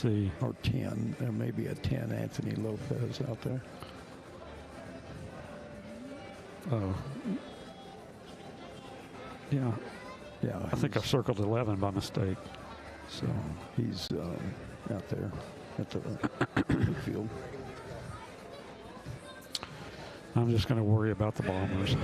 see. Or 10. There may be a 10 Anthony Lopez out there. Oh. Yeah. Yeah. I think I circled 11 by mistake. So he's out there at the field. I'm just going to worry about the Bombers.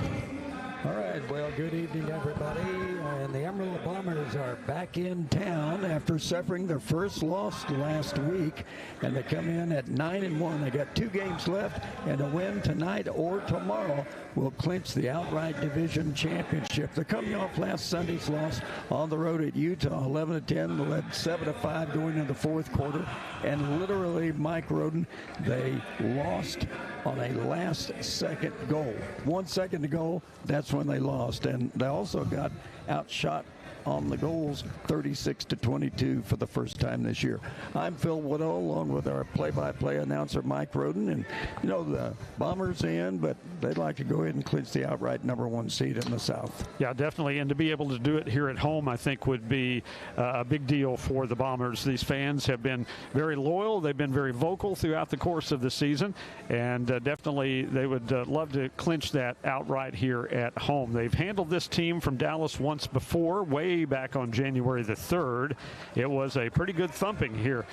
All right, well, good evening, everybody. And the Amarillo Bombers are back in town after suffering their first loss last week. And they come in at 9-1. They got 2 games left, and a win tonight or tomorrow will clinch the outright division championship. They're coming off last Sunday's loss on the road at Utah, 11-10. They led 7-5 going into the fourth quarter. And literally, Mike Roden, they lost on a last-second goal. 1 second to go, that's when they lost. And they also got outshot on the goals, 36-22 for the first time this year. I'm Phil Woodall, along with our play-by-play announcer, Mike Roden. And, you know, the Bombers in, but they'd like to go ahead and clinch the outright #1 seed in the South. Yeah, definitely. And to be able to do it here at home, I think, would be a big deal for the Bombers. These fans have been very loyal. They've been very vocal throughout the course of the season. And definitely they would love to clinch that outright here at home. They've handled this team from Dallas once before, way back on January the 3rd. It was a pretty good thumping here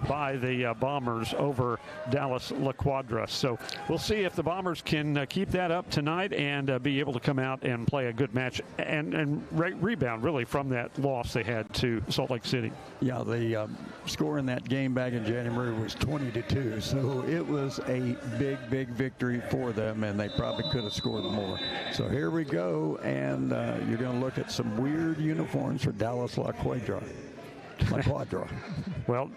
by the Bombers over Dallas La Cuadra. So we'll see if the Bombers can keep that up tonight and be able to come out and play a good match and rebound really from that loss they had to Salt Lake City. Yeah, the score in that game back in January was 20-2. So it was a big, big victory for them, and they probably could have scored more. So here we go, and you're going to look at some weird uniforms for Dallas La Cuadra. Well,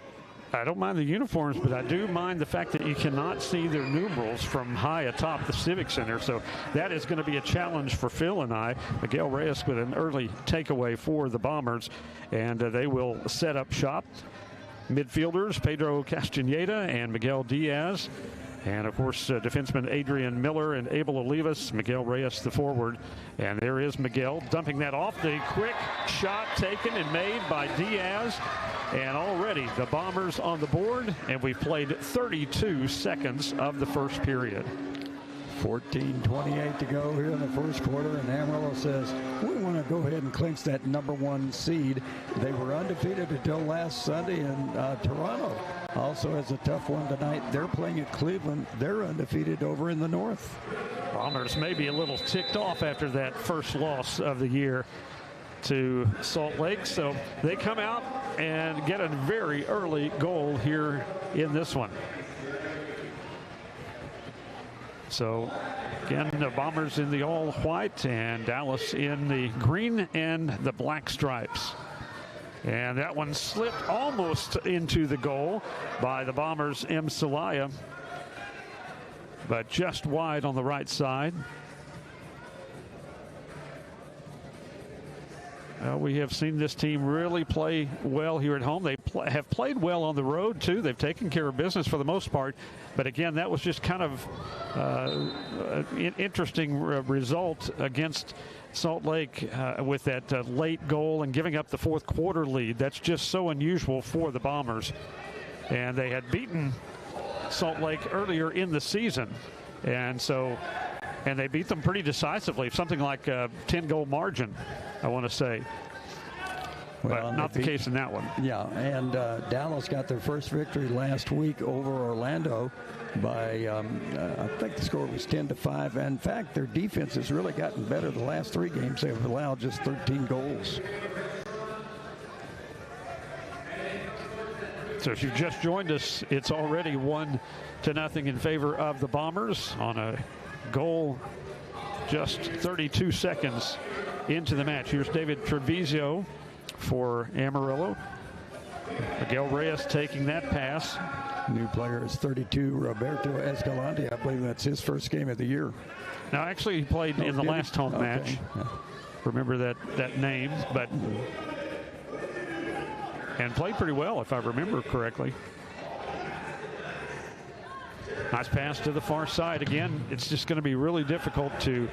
I don't mind the uniforms, but I do mind the fact that you cannot see their numerals from high atop the Civic Center. So that is going to be a challenge for Phil and I. Miguel Reyes with an early takeaway for the Bombers, and they will set up shop. Midfielders, Pedro Castaneda and Miguel Diaz. And, of course, defensemen Adrian Miller and Abel Olivas, Miguel Reyes the forward. And there is Miguel dumping that off. The quick shot taken and made by Diaz. And already the Bombers on the board. And we've played 32 seconds of the first period. 14:28 to go here in the first quarter, and Amarillo says, we want to go ahead and clinch that #1 seed. They were undefeated until last Sunday, and Toronto also has a tough one tonight. They're playing at Cleveland. They're undefeated over in the north. Bombers may be a little ticked off after that first loss of the year to Salt Lake, so they come out and get a very early goal here in this one. So, again, the Bombers in the all-white and Dallas in the green and the black stripes. And that one slipped almost into the goal by the Bombers' M. Celaya, but just wide on the right side. We have seen this team really play well here at home. They have played well on the road, too. They've taken care of business for the most part. But, again, that was just kind of an interesting result against Salt Lake with that late goal and giving up the fourth quarter lead. That's just so unusual for the Bombers. And they had beaten Salt Lake earlier in the season. And they beat them pretty decisively, something like a 10-goal margin, I want to say. Well, but not the case in that one. Yeah, and Dallas got their first victory last week over Orlando by, I think the score was 10-5. In fact, their defense has really gotten better the last 3 games. They've allowed just 13 goals. So if you've just joined us, it's already 1-0 in favor of the Bombers on a goal just 32 seconds into the match. Here's David Treviso for Amarillo. Miguel Reyes taking that pass. New player is 32, Roberto Escalante. I believe that's his first game of the year. Now, actually, he played in the last home match. Yeah. Remember that name, but and played pretty well, if I remember correctly. Nice pass to the far side. Again, it's just going to be really difficult to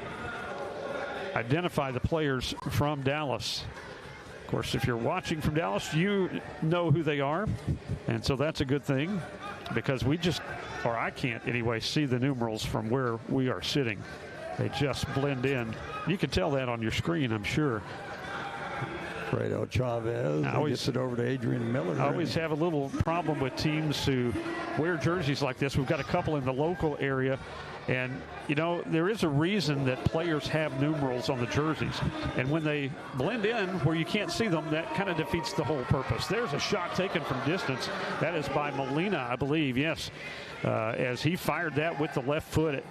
identify the players from Dallas. course, if you're watching from Dallas, you know who they are, and so that's a good thing, because I can't anyway, see the numerals from where we are sitting. They just blend in. You can tell that on your screen, I'm sure. Fredo Chavez gets it over to Adrian Miller. I always have a little problem with teams who wear jerseys like this. We've got a couple in the local area, and you know, there is a reason that players have numerals on the jerseys, and when they blend in where you can't see them, that kind of defeats the whole purpose. There's a shot taken from distance. That is by Molina, I believe, yes, as he fired that with the left foot.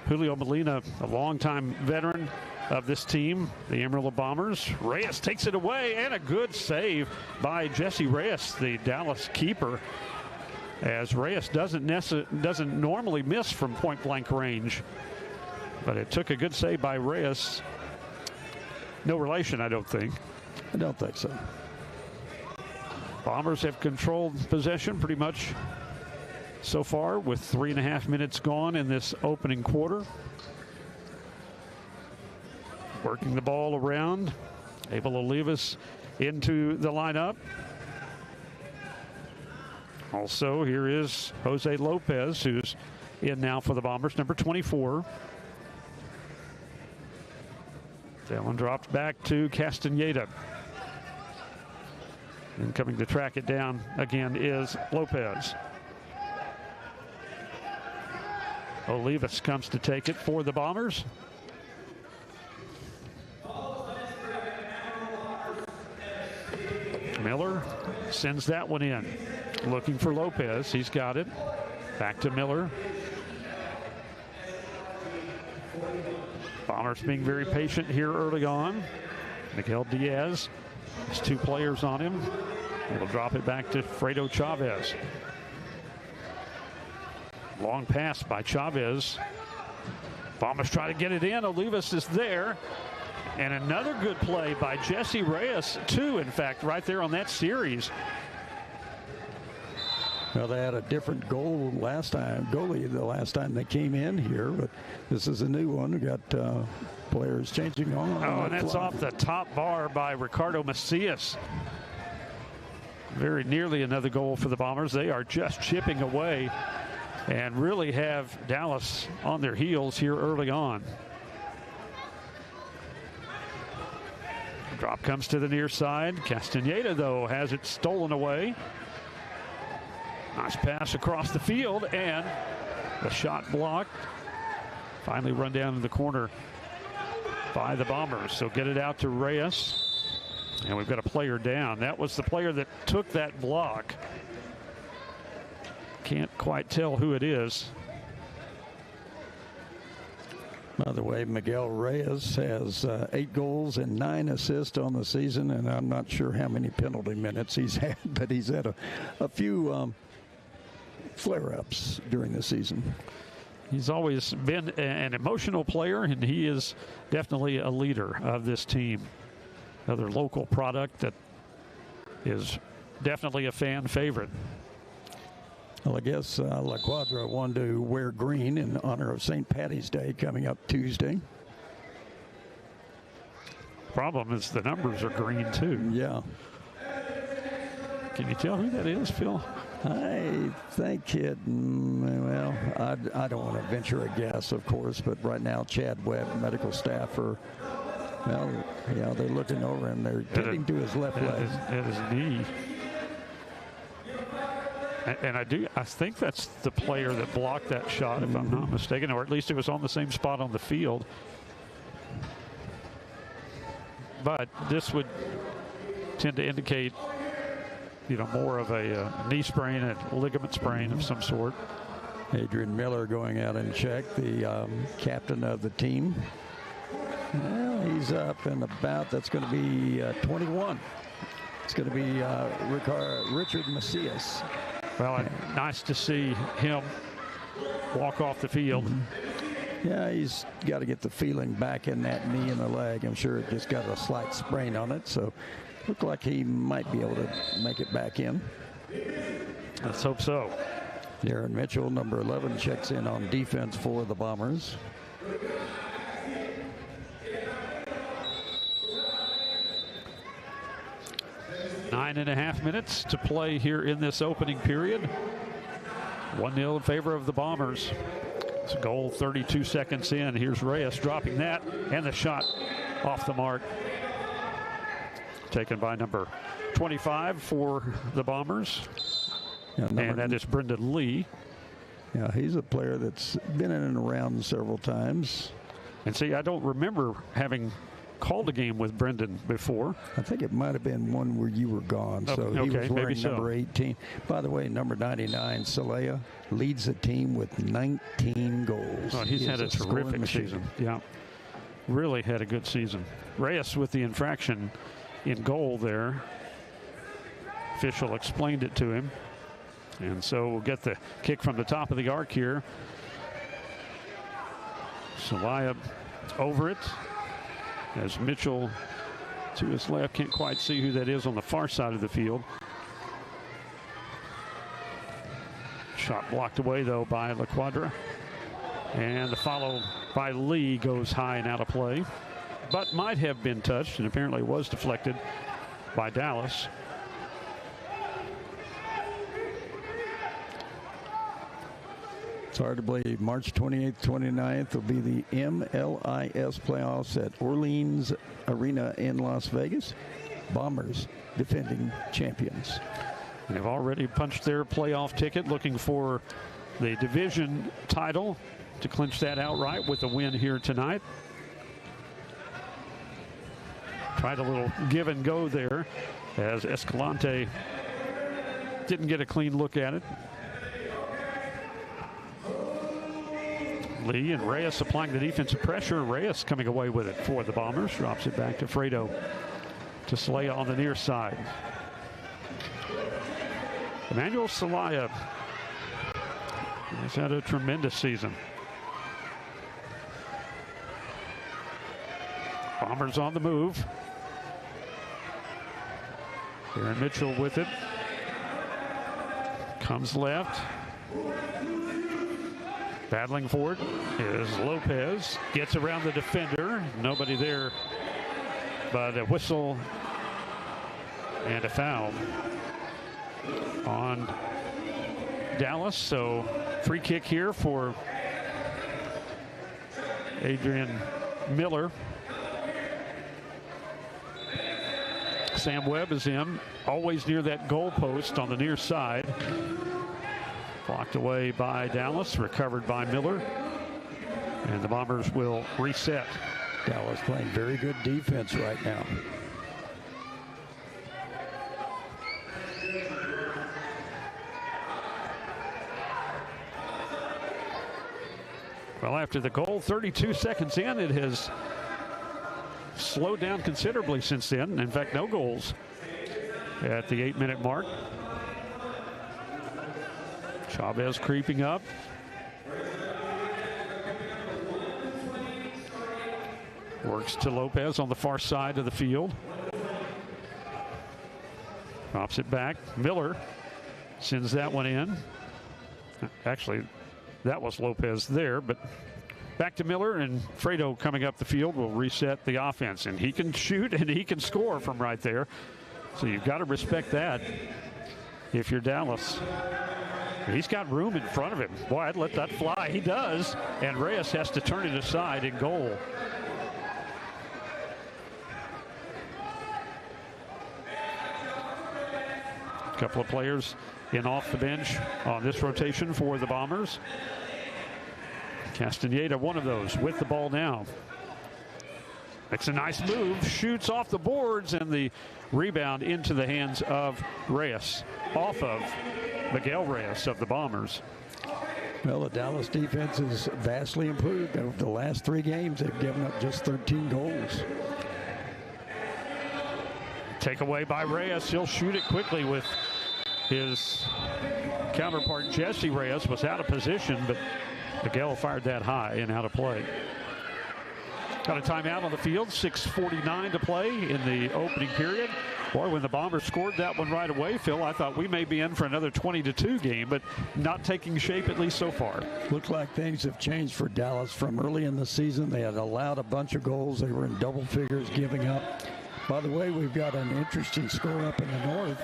Julio Molina, a longtime veteran of this team, the Amarillo Bombers. Reyes takes it away, and a good save by Jesse Reyes, the Dallas keeper, as Reyes doesn't normally miss from point-blank range. But it took a good save by Reyes. No relation, I don't think. I don't think so. Bombers have controlled possession pretty much so far, with 3.5 minutes gone in this opening quarter. Working the ball around, able to leave us into the lineup. Also, here is Jose Lopez, who's in now for the Bombers, number 24. That one dropped back to Castaneda. And coming to track it down again is Lopez. Olivas comes to take it for the Bombers. Miller sends that one in. Looking for Lopez. He's got it. Back to Miller. Bombers being very patient here early on. Miguel Diaz has 2 players on him. He'll drop it back to Fredo Chavez. Long pass by Chavez. Bombers try to get it in. Olivas is there. And another good play by Jesse Reyes, 2, in fact, right there on that series. Well, they had a different goalie the last time they came in here, but this is a new one. We got players changing on. Oh, and that's off the top bar by Ricardo Macias. Very nearly another goal for the Bombers. They are just chipping away and really have Dallas on their heels here early on. Drop comes to the near side. Castaneda, though, has it stolen away. Nice pass across the field, and the shot blocked. Finally run down to the corner by the Bombers. So get it out to Reyes. And we've got a player down. That was the player that took that block. Can't quite tell who it is. By the way, Miguel Reyes has 8 goals and 9 assists on the season, and I'm not sure how many penalty minutes he's had, but he's had a few flare-ups during the season. He's always been an emotional player, and he is definitely a leader of this team. Another local product that is definitely a fan favorite. Well, I guess La Cuadra wanted to wear green in honor of St. Patty's Day coming up Tuesday. Problem is the numbers are green, too. Yeah. Can you tell who that is, Phil? I think it, well, I don't want to venture a guess, of course, but right now Chad Webb, medical staff, are, well, yeah, they're looking over him. They're getting to his left leg. At his knee. And I think that's the player that blocked that shot, if I'm not mistaken, or at least it was on the same spot on the field. But this would tend to indicate, you know, more of a knee sprain and ligament sprain of some sort. Adrian Miller going out and check, the captain of the team. Well, he's up and about. That's going to be 21. It's going to be Richard Macias. Well, nice to see him walk off the field. Yeah, he's got to get the feeling back in that knee and the leg. I'm sure it just got a slight sprain on it, so looked like he might be able to make it back in. Let's hope so. Darren Mitchell, number 11, checks in on defense for the Bombers. 9.5 minutes to play here in this opening period. 1-0 in favor of the Bombers. It's a goal 32 seconds in. Here's Reyes dropping that, and the shot off the mark. Taken by number 25 for the Bombers. Yeah, and that is Brendan Lee. Yeah, he's a player that's been in and around several times. And see, I don't remember having called a game with Brendan before. I think it might have been one where you were gone. So he was wearing number 18. By the way, number 99, Celaya, leads the team with 19 goals. Oh, he's had a terrific season. Yeah, really had a good season. Reyes with the infraction in goal there. Official explained it to him. And so we'll get the kick from the top of the arc here. Celaya over it. As Mitchell to his left, can't quite see who that is on the far side of the field. Shot blocked away though by Cuadra. And the follow by Lee goes high and out of play, but might have been touched and apparently was deflected by Dallas. It's hard to believe. March 28th, 29th will be the MLIS playoffs at Orleans Arena in Las Vegas. Bombers defending champions. They've already punched their playoff ticket, looking for the division title to clinch that outright with a win here tonight. Tried a little give and go there as Escalante didn't get a clean look at it. Lee and Reyes applying the defensive pressure. Reyes coming away with it for the Bombers. Drops it back to Fredo. To Celaya on the near side. Emmanuel Celaya has had a tremendous season. Bombers on the move. Aaron Mitchell with it. Comes left. Battling for it is Lopez. Gets around the defender. Nobody there, but a whistle and a foul on Dallas. So free kick here for Adrian Miller. Sam Webb is in, always near that goal post on the near side. Blocked away by Dallas, recovered by Miller. And the Bombers will reset. Dallas playing very good defense right now. Well, after the goal, 32 seconds in, it has slowed down considerably since then. In fact, no goals at the 8-minute mark. Chavez creeping up. Works to Lopez on the far side of the field. Drops it back. Miller sends that one in. Actually, that was Lopez there, but back to Miller, and Fredo coming up the field will reset the offense. And he can shoot and he can score from right there. So you've got to respect that if you're Dallas. He's got room in front of him. Boy, I'd let that fly. He does. And Reyes has to turn it aside in goal. A couple of players in off the bench on this rotation for the Bombers. Castaneda, one of those, with the ball now. Makes a nice move, shoots off the boards, and the rebound into the hands of Reyes, off of Miguel Reyes of the Bombers. Well, the Dallas defense is vastly improved. Over the last 3 games, they've given up just 13 goals. Takeaway by Reyes. He'll shoot it quickly with his counterpart. Jesse Reyes was out of position, but Miguel fired that high and out of play. Got a timeout on the field. 6:49 to play in the opening period. Boy, when the Bombers scored that one right away, Phil, I thought we may be in for another 20-2 game, but not taking shape, at least so far. Looked like things have changed for Dallas from early in the season. They had allowed a bunch of goals. They were in double figures giving up. By the way, we've got an interesting score up in the north.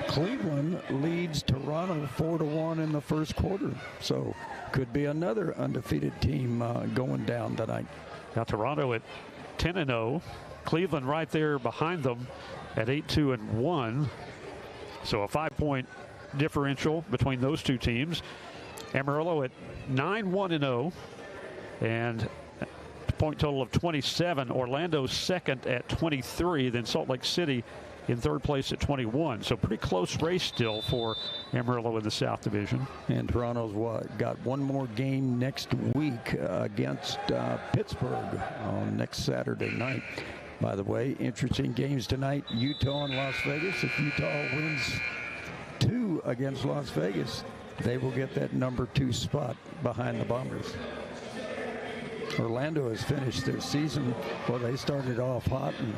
Cleveland leads Toronto 4-1 in the first quarter. So could be another undefeated team going down tonight. Now Toronto at 10-0. Cleveland right there behind them at 8-2-1. So a 5-point differential between those two teams. Amarillo at 9-1-0 and a point total of 27. Orlando second at 23. Then Salt Lake City in third place at 21. So pretty close race still for Amarillo in the South Division. And Toronto's got one more game next week against Pittsburgh on next Saturday night. By the way, interesting games tonight. Utah and Las Vegas. If Utah wins 2 against Las Vegas, they will get that number 2 spot behind the Bombers. Orlando has finished their season. Well, they started off hot and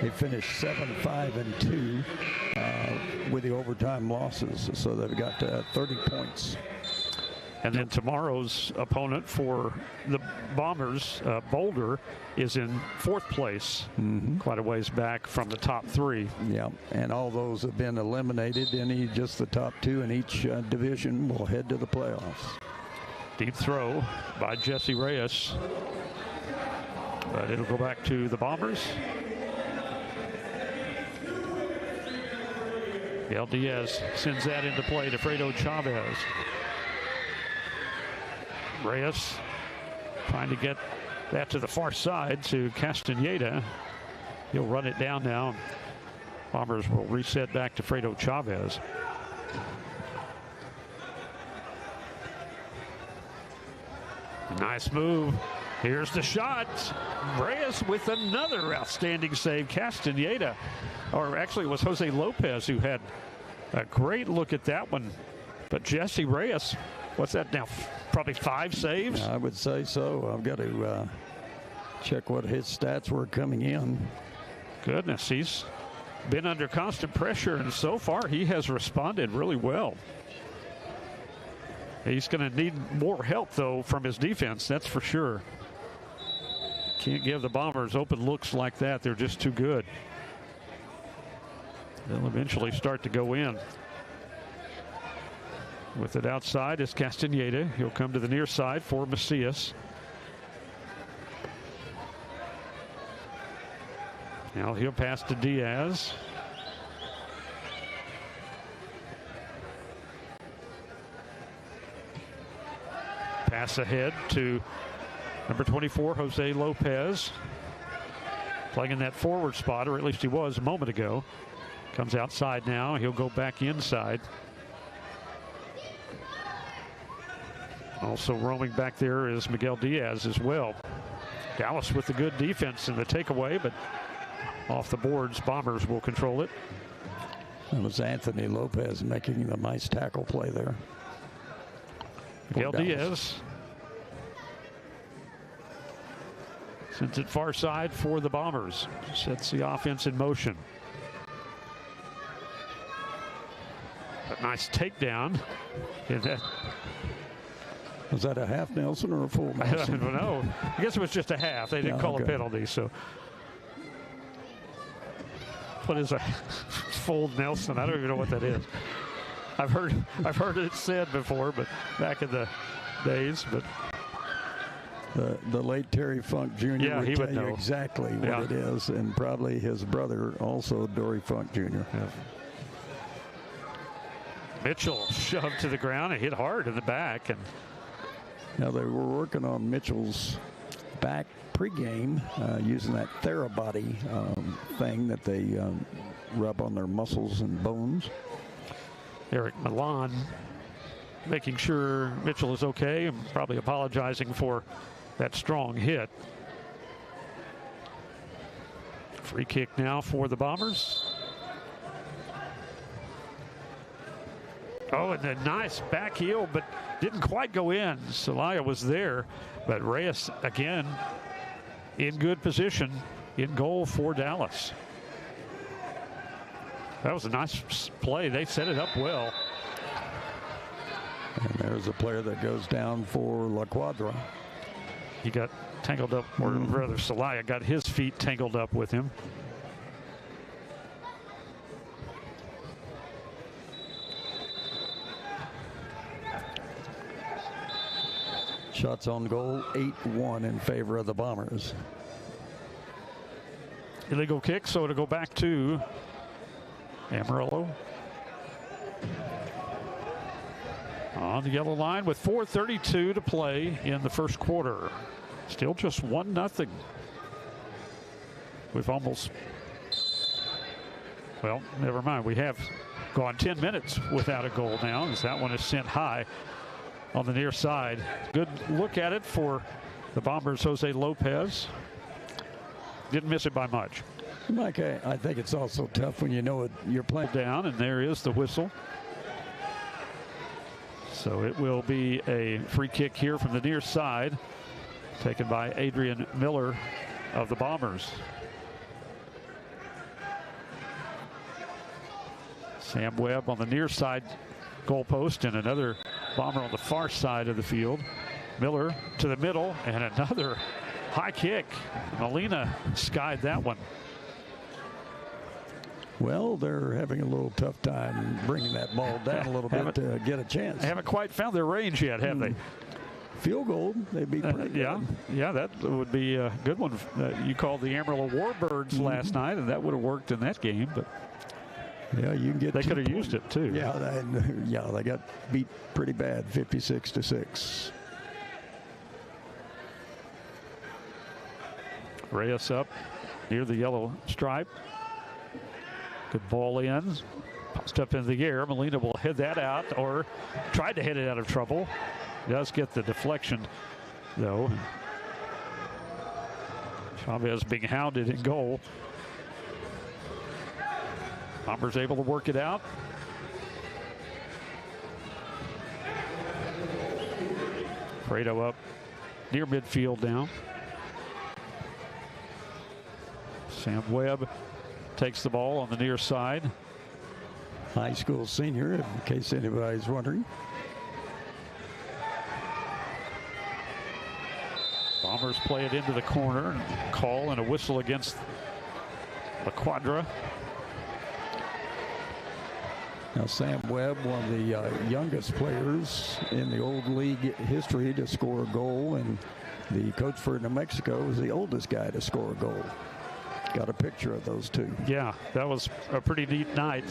they finished 7-5-2 with the overtime losses. So they've got 30 points. And then tomorrow's opponent for the Bombers, Boulder, is in 4th place, quite a ways back from the top 3. Yeah, and all those have been eliminated. Just the top 2 in each division will head to the playoffs. Deep throw by Jesse Reyes, but it'll go back to the Bombers. Miguel Diaz sends that into play to Fredo Chavez. Reyes trying to get that to the far side to Castaneda. He'll run it down now. Bombers will reset back to Fredo Chavez. Nice move. Here's the shot. Reyes with another outstanding save. Castaneda, or actually it was Jose Lopez who had a great look at that one. But Jesse Reyes, what's that now? Probably 5 saves? I would say so. I've got to check what his stats were coming in. Goodness, he's been under constant pressure, and so far he has responded really well. He's going to need more help, though, from his defense, that's for sure. Can't give the Bombers open looks like that. They're just too good. They'll eventually start to go in. With it outside is Castaneda. He'll come to the near side for Macias. Now he'll pass to Diaz. Pass ahead to number 24, Jose Lopez. Playing in that forward spot, or at least he was a moment ago. Comes outside now. He'll go back inside. Also roaming back there is Miguel Diaz as well. Dallas with the good defense in the takeaway, but off the boards, Bombers will control it. It was Anthony Lopez making the nice tackle play there. Miguel Diaz sends it far side for the Bombers. Sets the offense in motion. A nice takedown. Was that a half Nelson or a full Nelson? I don't know. I guess it was just a half. They didn't call a penalty, so. What is a full Nelson? I don't even know what that is. I've heard it said before, but back in the days. But the late Terry Funk Jr. Yeah, he would tell know you exactly what it is, and probably his brother also, Dory Funk Jr. Yeah. Mitchell shoved to the ground and hit hard in the back, and now they were working on Mitchell's back pregame using that Therabody thing that they rub on their muscles and bones. Eric Milan making sure Mitchell is okay and probably apologizing for that strong hit. Free kick now for the Bombers. Oh, and a nice back heel, but didn't quite go in. Celaya was there, but Reyes again in good position in goal for Dallas. That was a nice play. They set it up well. And there's a player that goes down for La Cuadra. He got tangled up, or rather Celaya got his feet tangled up with him. Shots on goal, 8-1 in favor of the Bombers. Illegal kick, so it'll go back to Amarillo. On the yellow line with 4:32 to play in the first quarter. Still just 1-0. We've almost, well, never mind. We have gone 10 minutes without a goal now, as that one is sent high on the near side. Good look at it for the Bombers' Jose Lopez. Didn't miss it by much. Mike, I think it's also tough when you know it, you're playing down, and there is the whistle. So it will be a free kick here from the near side, taken by Adrian Miller of the Bombers. Sam Webb on the near side goalpost, and another Bomber on the far side of the field. Miller to the middle, and another high kick. Molina skied that one. Well, they're having a little tough time bringing that ball down a little bit to get a chance. They haven't quite found their range yet, have they? Field goal, they'd be pretty good. Yeah, that would be a good one. You called the Amarillo Warbirds last night, and that would have worked in that game. But yeah, you can get. They could have used it too. Yeah, they got beat pretty bad, 56-6. Reyes up near the yellow stripe. Good ball in. Popped up in the air. Molina will head that out, or tried to head it out of trouble. Does get the deflection, though. Chavez being hounded in goal. Bombers able to work it out. Fredo up near midfield now. Sam Webb takes the ball on the near side. High school senior, in case anybody's wondering. Bombers play it into the corner. Call and a whistle against the Cuadra. Now Sam Webb, one of the youngest players in the old league history to score a goal, and the coach for New Mexico was the oldest guy to score a goal. Got a picture of those two. Yeah, that was a pretty neat night.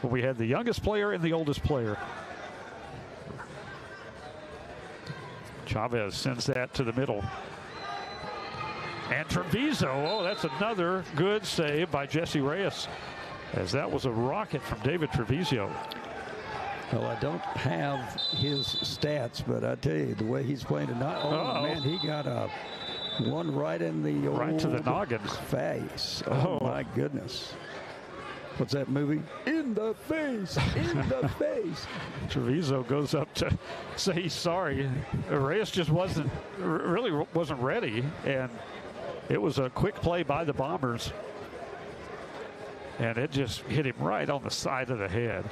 We had the youngest player and the oldest player. Chavez sends that to the middle. And Treviso, oh, that's another good save by Jesse Reyes, as that was a rocket from David Treviso. Well, I don't have his stats, but I tell you, the way he's playing tonight, man, he got a one right in the old right to the noggin face. Oh my goodness. What's that movie? In the face, in the face. Treviso goes up to say he's sorry. Reyes just really wasn't ready, and it was a quick play by the Bombers, and it just hit him right on the side of the head.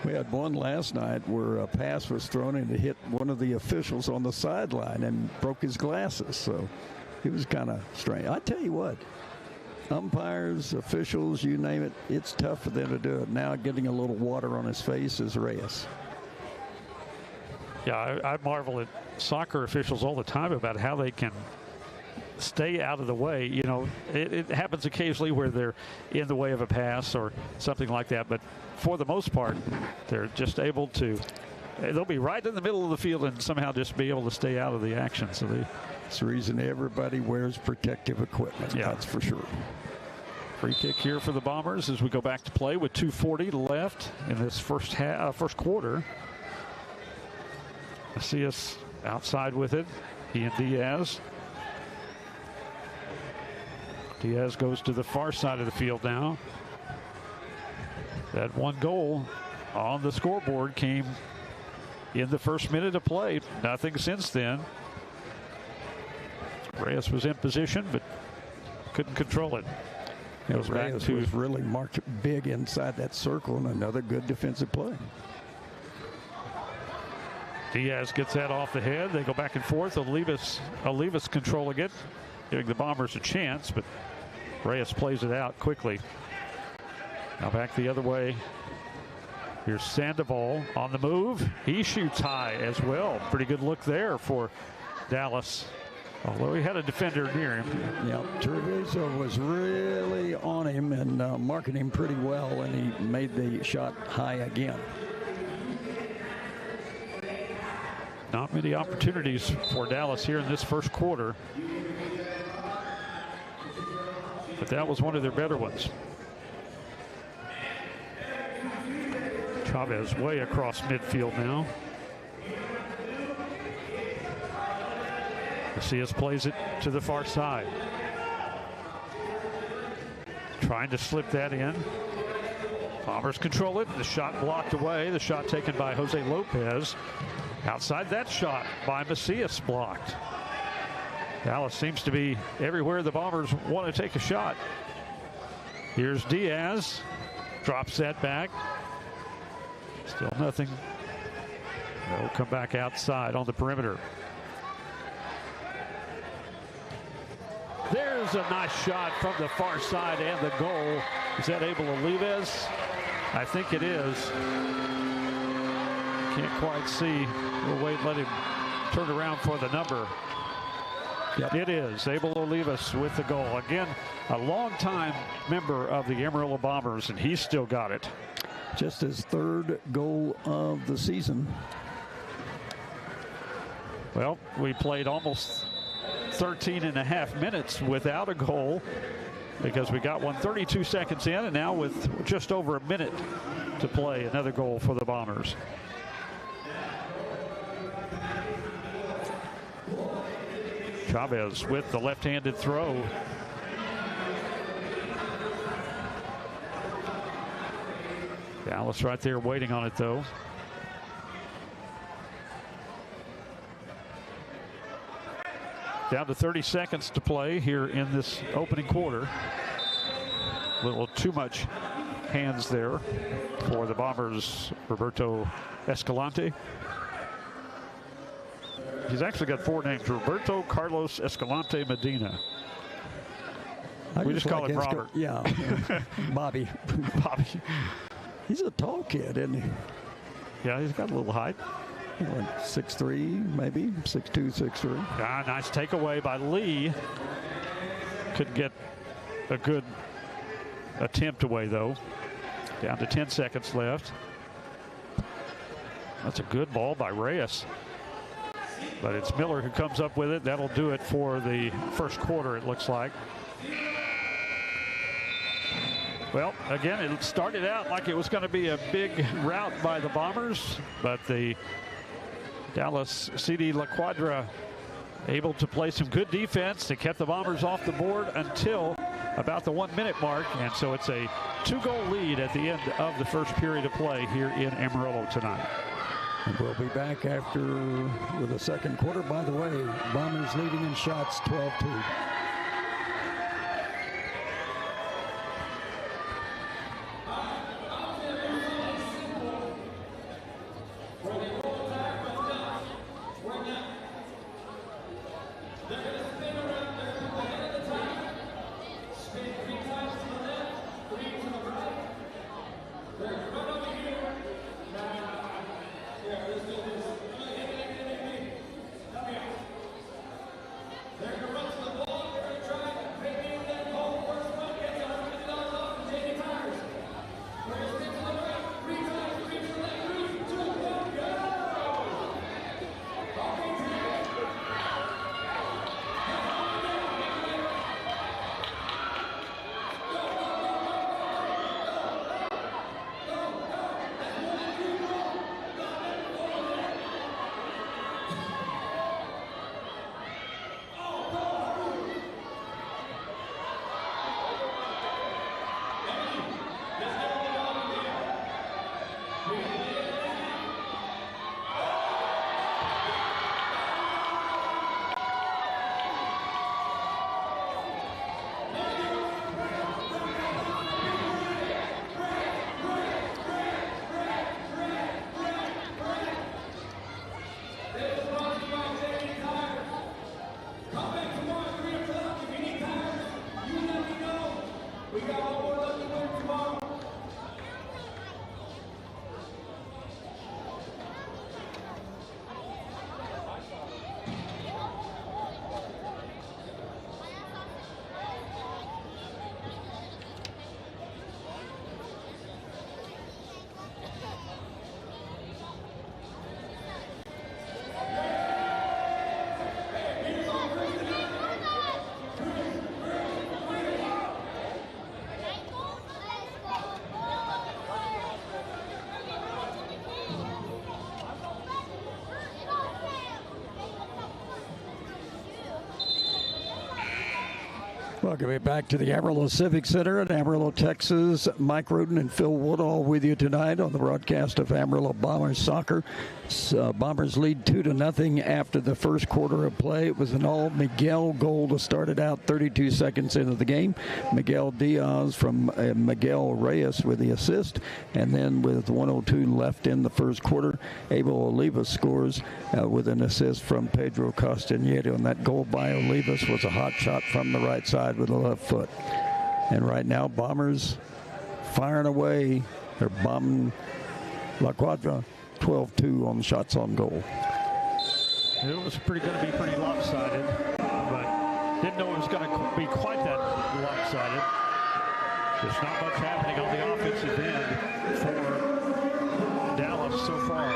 We had one last night where a pass was thrown and it hit one of the officials on the sideline and broke his glasses. So it was kind of strange. I tell you what, umpires, officials, you name it, it's tough for them to do it. Now getting a little water on his face is Reyes. Yeah, I marvel at soccer officials all the time about how they can stay out of the way. You know, it happens occasionally where they're in the way of a pass or something like that, but for the most part, they're just able to, they'll be right in the middle of the field and somehow just be able to stay out of the action. So it's the reason everybody wears protective equipment. Yeah, that's for sure. Free kick here for the Bombers as we go back to play with 2:40 left in this first quarter. Macias outside with it. He and Diaz. Diaz goes to the far side of the field now. That one goal on the scoreboard came in the first minute of play. Nothing since then. Reyes was in position, but couldn't control it. Goes back to was really marked big inside that circle, and another good defensive play. Diaz gets that off the head. They go back and forth. Olivas controlling it, giving the Bombers a chance, but Reyes plays it out quickly. Now back the other way. Here's Sandoval on the move. He shoots high as well. Pretty good look there for Dallas, although he had a defender near him. Yeah, Treviso was really on him and marking him pretty well, and he made the shot high again. Not many opportunities for Dallas here in this first quarter, but that was one of their better ones. Chavez way across midfield now. Macias plays it to the far side. Trying to slip that in. Bombers control it. The shot blocked away. The shot taken by Jose Lopez. Outside that shot by Macias blocked. Dallas seems to be everywhere the Bombers want to take a shot. Here's Diaz. Drops that back. Still nothing. They'll come back outside on the perimeter. There's a nice shot from the far side and the goal. Is that Abel Olives? I think it is. Can't quite see. We'll wait, let him turn around for the number. Yep. It is Abel Olives with the goal. Again, a longtime member of the Amarillo Bombers, and he's still got it. Just his third goal of the season. Well, we played almost 13 and a half minutes without a goal because we got one 32 seconds in, and now with just over a minute to play, another goal for the Bombers. Chavez with the left-handed throw. Dallas right there waiting on it, though. Down to 30 seconds to play here in this opening quarter. A little too much hands there for the Bombers' Roberto Escalante. He's actually got four names: Roberto Carlos Escalante Medina. We just call him Robert. Yeah, Bobby. Bobby. He's a tall kid, isn't he? Yeah, he's got a little height. 6'3", maybe 6'2", 6'3". Ah, nice takeaway by Lee. Couldn't get a good attempt away, though. Down to 10 seconds left. That's a good ball by Reyes. But it's Miller who comes up with it. That'll do it for the first quarter, it looks like. Well, again, it started out like it was going to be a big rout by the Bombers, but the Dallas CD La Cuadra able to play some good defense. They kept the Bombers off the board until about the 1 minute mark, and so it's a 2-goal lead at the end of the first period of play here in Amarillo tonight. And we'll be back after with the second quarter. By the way, Bombers leading in shots 12-2. Welcome back to the Amarillo Civic Center in Amarillo, Texas. Mike Rudin and Phil Woodall with you tonight on the broadcast of Amarillo Bombers soccer. Bombers lead 2-0 after the first quarter of play. It was an all Miguel goal to start it out 32 seconds into the game. Miguel Diaz from Miguel Reyes with the assist. And then with 1:02 left in the first quarter, Abel Olivas scores with an assist from Pedro Castañeda. And that goal by Olivas was a hot shot from the right side with the left foot. And right now, Bombers firing away. They're bombing La Cuadra 12-2 on shots on goal. It was going to be pretty lopsided, but didn't know it was going to be quite that lopsided. There's not much happening on the offensive end for Dallas so far.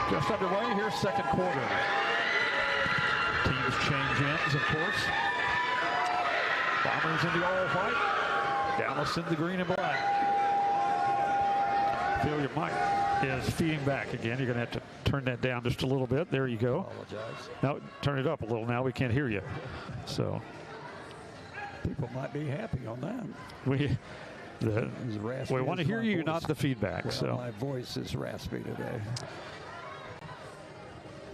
Just underway here, second quarter. Teams change ends, of course. Bombers in the all-white. Dallas in the green and black. Phil, your mic is feeding back again. You're going to have to turn that down just a little bit. There you go. Apologize. No, turn it up a little now. We can't hear you. So people might be happy on that. We want to hear you, not the feedback. Well, so my voice is raspy today.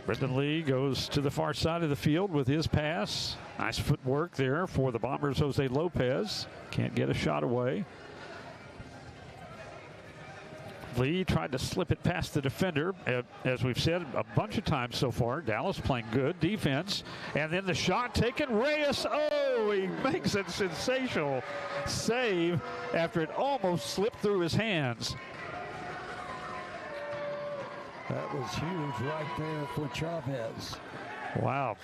Brendan Lee goes to the far side of the field with his pass. Nice footwork there for the Bombers. Jose Lopez can't get a shot away. Lee tried to slip it past the defender. As we've said a bunch of times so far, Dallas playing good defense. And then the shot taken. Reyes, he makes a sensational save after it almost slipped through his hands. That was huge right there for Chavez. Wow.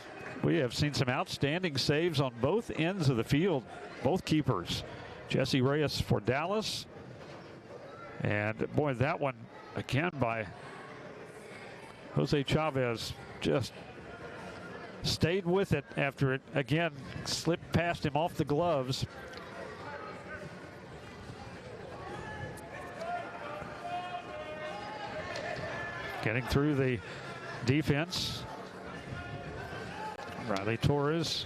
We have seen some outstanding saves on both ends of the field, both keepers. Jesse Reyes for Dallas. And boy, that one again by Jose Chavez just stayed with it after it again slipped past him off the gloves. Getting through the defense. Riley Torres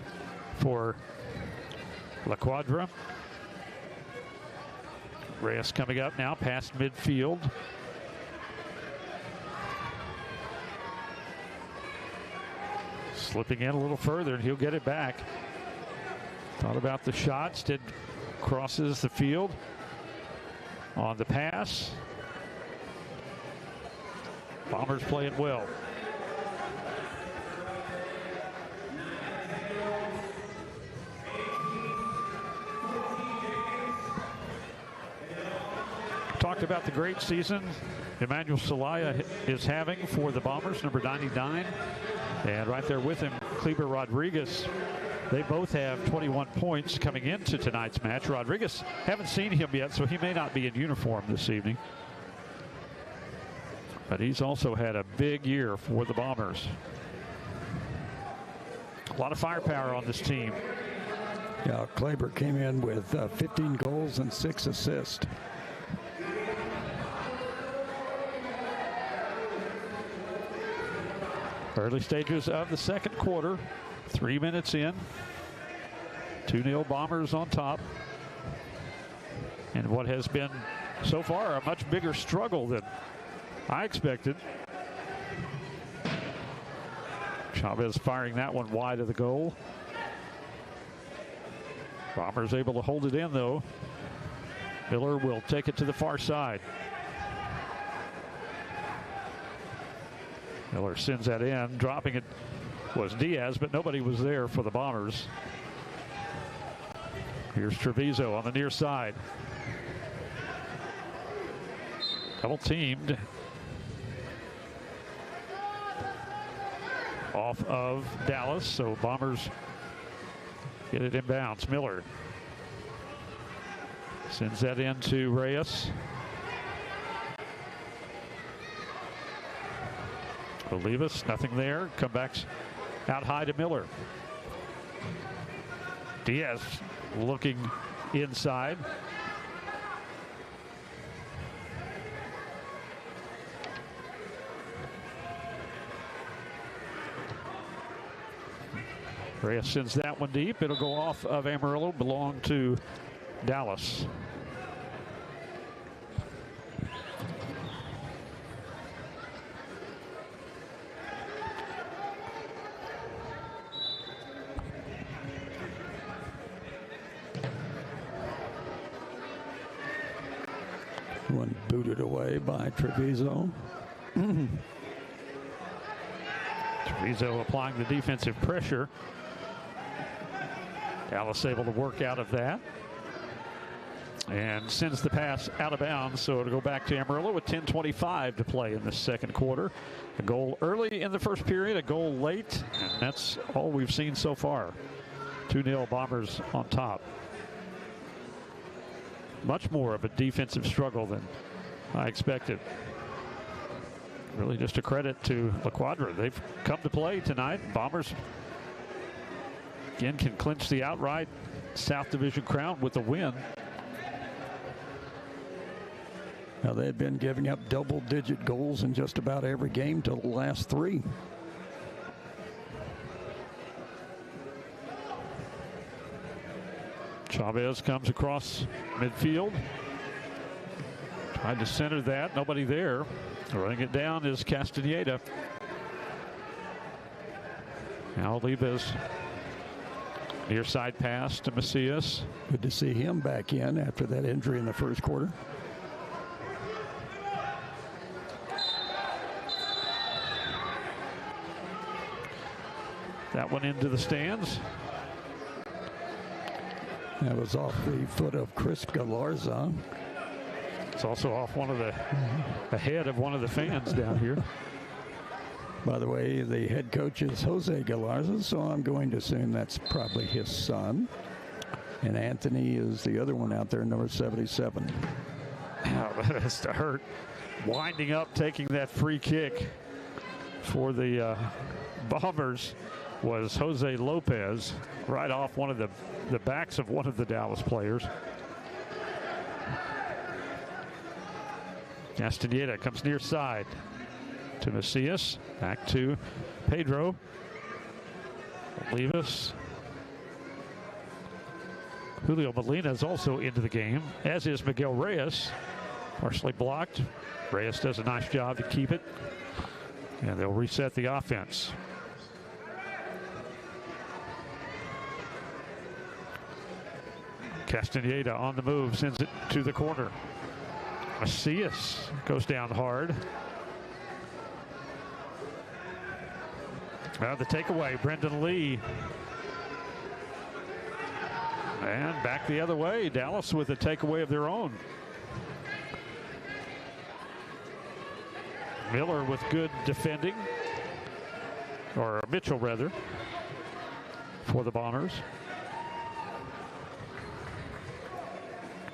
for La Cuadra. Reyes coming up now past midfield. Slipping in a little further and he'll get it back. Thought about the shots, did crosses the field on the pass. Bombers playing well. Talked about the great season Emmanuel Celaya is having for the Bombers, number 99. And right there with him, Kleber Rodriguez. They both have 21 points coming into tonight's match. Rodriguez, haven't seen him yet, so he may not be in uniform this evening. But he's also had a big year for the Bombers. A lot of firepower on this team. Yeah, Kleber came in with 15 goals and 6 assists. Early stages of the second quarter, 3 minutes in. 2-0 Bombers on top. And what has been so far a much bigger struggle than I expected. Chavez firing that one wide of the goal. Bombers able to hold it in though. Miller will take it to the far side. Miller sends that in. Dropping it was Diaz, but nobody was there for the Bombers. Here's Treviso on the near side. Double teamed. Off of Dallas, so Bombers get it inbounds. Miller sends that in to Reyes. Olivas, nothing there. Comebacks out high to Miller. Diaz looking inside. Reyes sends that one deep. It'll go off of Amarillo, belong to Dallas. One booted away by Treviso. Treviso applying the defensive pressure. Dallas able to work out of that. And sends the pass out of bounds, so it'll go back to Amarillo with 10:25 to play in the second quarter. A goal early in the first period, a goal late, and that's all we've seen so far. 2-0 Bombers on top. Much more of a defensive struggle than I expected. Really just a credit to La Cuadra. They've come to play tonight. Bombers, again, can clinch the outright South Division crown with a win. Now, they've been giving up double-digit goals in just about every game till the last 3. Chavez comes across midfield. Tried to center that. Nobody there. Running it down is Castaneda. Now Olivas. Near side pass to Macias. Good to see him back in after that injury in the first quarter. That one into the stands. That was off the foot of Chris Galarza. It's also off one of the head of one of the fans down here. By the way, the head coach is Jose Galarza, so I'm going to assume that's probably his son. And Anthony is the other one out there, number 77. Wow, that has to hurt. Winding up, taking that free kick for the Bombers was Jose Lopez, right off one of the backs of one of the Dallas players. Castaneda comes near side to Macias, back to Pedro. Olivas. Julio Molina is also into the game, as is Miguel Reyes. Partially blocked. Reyes does a nice job to keep it, and they'll reset the offense. Castaneda on the move, sends it to the corner. Macias goes down hard. The takeaway, Brendan Lee. And back the other way, Dallas with a takeaway of their own. Miller with good defending, or Mitchell rather, for the Bombers.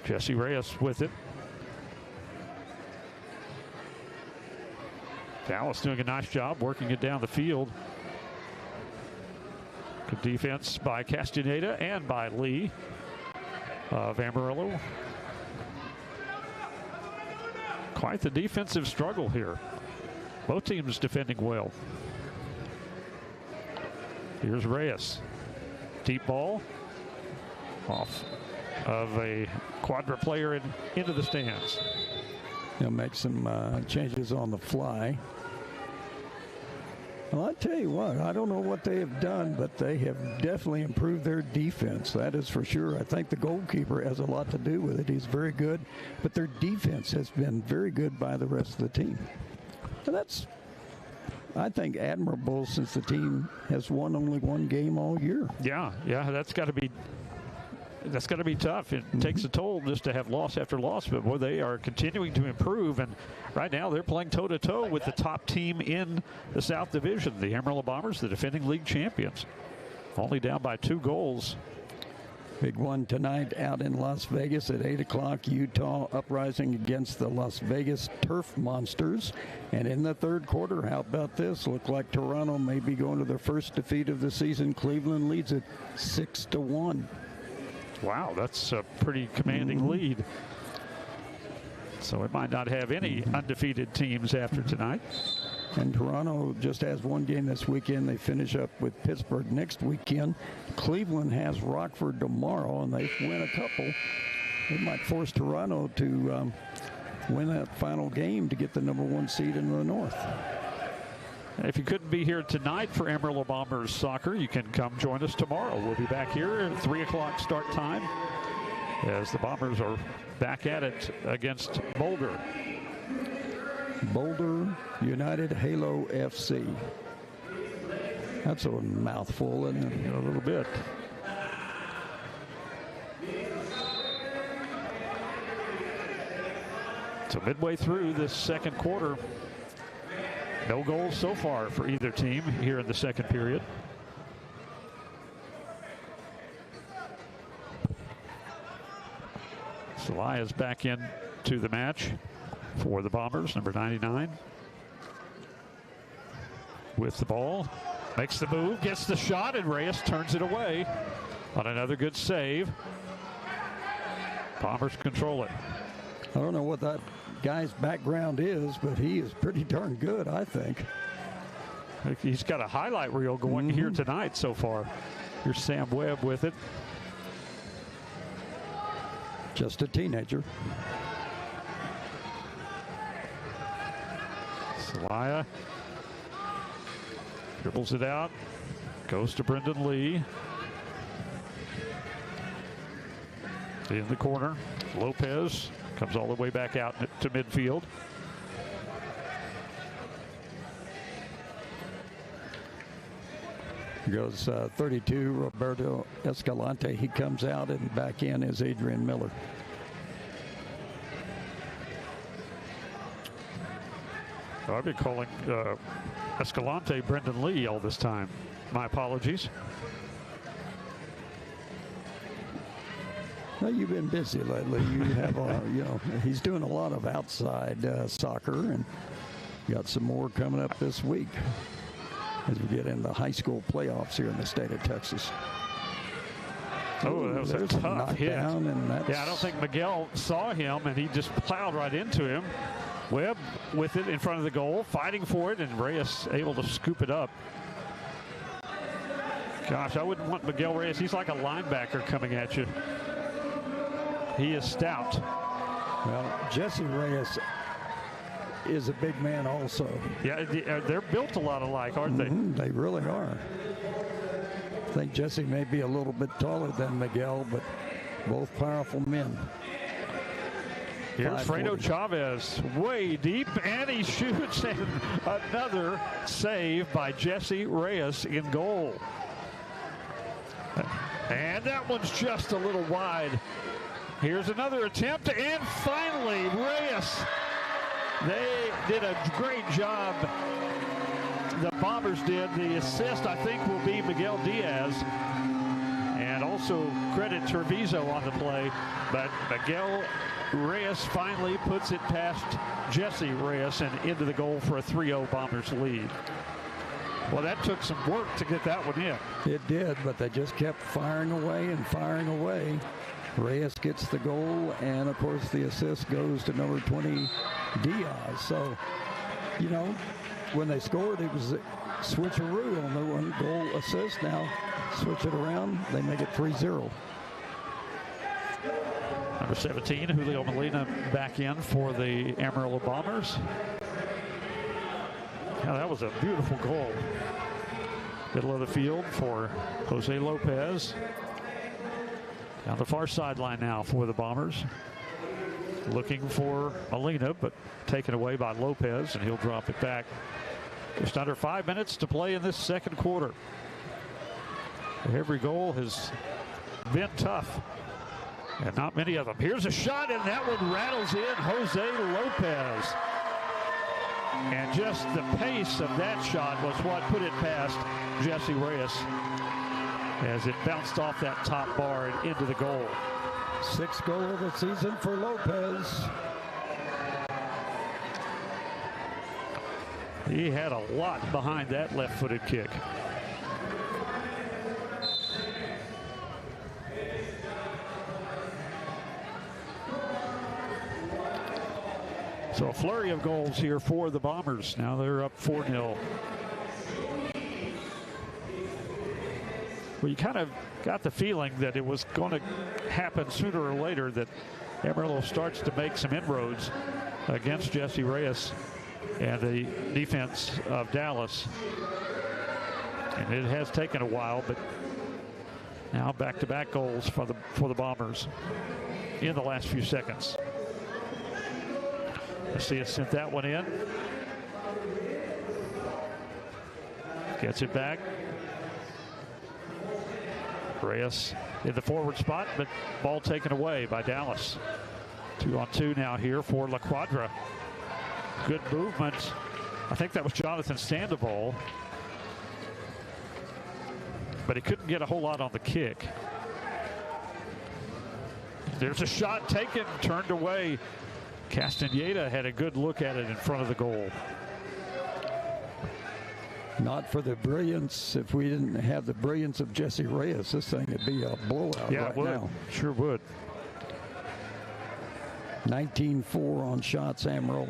Jesse Reyes with it. Dallas doing a nice job working it down the field. Good defense by Castaneda and by Lee of Amarillo. Quite the defensive struggle here. Both teams defending well. Here's Reyes. Deep ball off of a Cuadra player into the stands. He'll make some changes on the fly. Well, I tell you what, I don't know what they have done, but they have definitely improved their defense. That is for sure. I think the goalkeeper has a lot to do with it. He's very good, but their defense has been very good by the rest of the team. And that's, I think, admirable since the team has won only one game all year. Yeah, that's got to be tough. It takes a toll just to have loss after loss, but boy, they are continuing to improve, and right now they're playing toe-to-toe with the top team in the South Division, the Amarillo Bombers, the defending league champions. Only down by 2 goals. Big one tonight out in Las Vegas at 8 o'clock. Utah uprising against the Las Vegas Turf Monsters. And in the third quarter, how about this? Look like Toronto may be going to their first defeat of the season. Cleveland leads it 6-1. Wow, that's a pretty commanding lead. So it might not have any undefeated teams after tonight. And Toronto just has one game this weekend. They finish up with Pittsburgh next weekend. Cleveland has Rockford tomorrow, and they win a couple. They might force Toronto to win that final game to get the #1 seed in the North. If you couldn't be here tonight for Amarillo Bombers soccer, you can come join us tomorrow. We'll be back here at 3 o'clock start time as the Bombers are back at it against Boulder. Boulder United Halo FC. That's a mouthful, isn't it? A little bit. So midway through this second quarter, no goals so far for either team here in the second period. Celia's back in to the match for the Bombers, number 99. With the ball, makes the move, gets the shot, and Reyes turns it away on another good save. Bombers control it. I don't know what that guy's background is, but he is pretty darn good, I think. He's got a highlight reel going here tonight so far. Here's Sam Webb with it. Just a teenager. Celia dribbles it out, goes to Brendan Lee. In the corner, Lopez comes all the way back out to midfield. Goes 32, Roberto Escalante. He comes out, and back in is Adrian Miller. I've been calling Escalante Brendan Lee all this time. My apologies. Well, you've been busy lately. You have, he's doing a lot of outside soccer, and got some more coming up this week as we get into high school playoffs here in the state of Texas. Oh, that was a tough hit. And yeah, I don't think Miguel saw him, and he just plowed right into him. Webb with it in front of the goal, fighting for it, and Reyes able to scoop it up. Gosh, I wouldn't want Miguel Reyes. He's like a linebacker coming at you. He is stout. Well, Jesse Reyes is a big man also. Yeah, they're built a lot alike, aren't they? They really are. I think Jesse may be a little bit taller than Miguel, but both powerful men. Here's Fredo Chavez, way deep, and he shoots, and another save by Jesse Reyes in goal. And that one's just a little wide. Here's another attempt, and finally, Reyes. They did a great job. The Bombers did. The assist, I think, will be Miguel Diaz. And also credit Treviso on the play. But Miguel Reyes finally puts it past Jesse Reyes and into the goal for a 3-0 Bombers lead. Well, that took some work to get that one in. It did, but they just kept firing away and firing away. Reyes gets the goal, and of course the assist goes to number 20, Diaz. So, you know, when they scored, it was a switcheroo on the one goal assist. Now, switch it around, they make it 3-0. Number 17, Julio Molina, back in for the Amarillo Bombers. Yeah, that was a beautiful goal. Middle of the field for Jose Lopez. Down the far sideline now for the Bombers. Looking for Molina, but taken away by Lopez, and he'll drop it back. Just under 5 minutes to play in this second quarter. Every goal has been tough, and not many of them. Here's a shot, and that one rattles in Jose Lopez. And just the pace of that shot was what put it past Jesse Reyes as it bounced off that top bar and into the goal. 6th goal of the season for Lopez. He had a lot behind that left-footed kick. So a flurry of goals here for the Bombers. Now they're up 4-0. Well, you kind of got the feeling that it was going to happen sooner or later, that Amarillo starts to make some inroads against Jesse Reyes and the defense of Dallas. And it has taken a while, but now back-to-back goals for the Bombers in the last few seconds. Macias sent that one in. Gets it back. Reyes in the forward spot, but ball taken away by Dallas. 2-on-2 now here for La Cuadra. Good movement. I think that was Jonathan Sandoval, but he couldn't get a whole lot on the kick. There's a shot taken, turned away. Castaneda had a good look at it in front of the goal. Not for the brilliance. If we didn't have the brilliance of Jesse Reyes, this thing would be a blowout Yeah, right it would. now. Sure would. 19-4 on shots, Amarillo.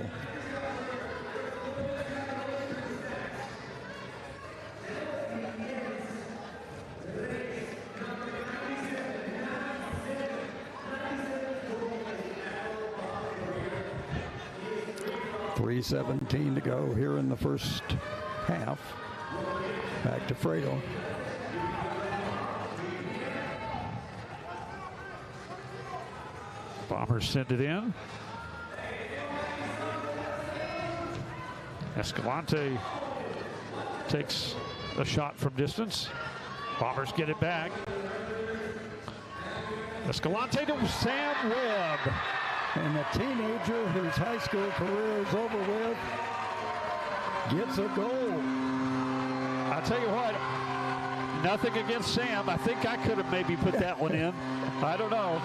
.3:17 to go here in the first half. Back to Fredo. Bombers send it in. Escalante takes a shot from distance. Bombers get it back. Escalante to Sam Webb. And the teenager whose high school career is over with gets a goal. I'll tell you what, nothing against Sam. I think I could have maybe put that one in. I don't know.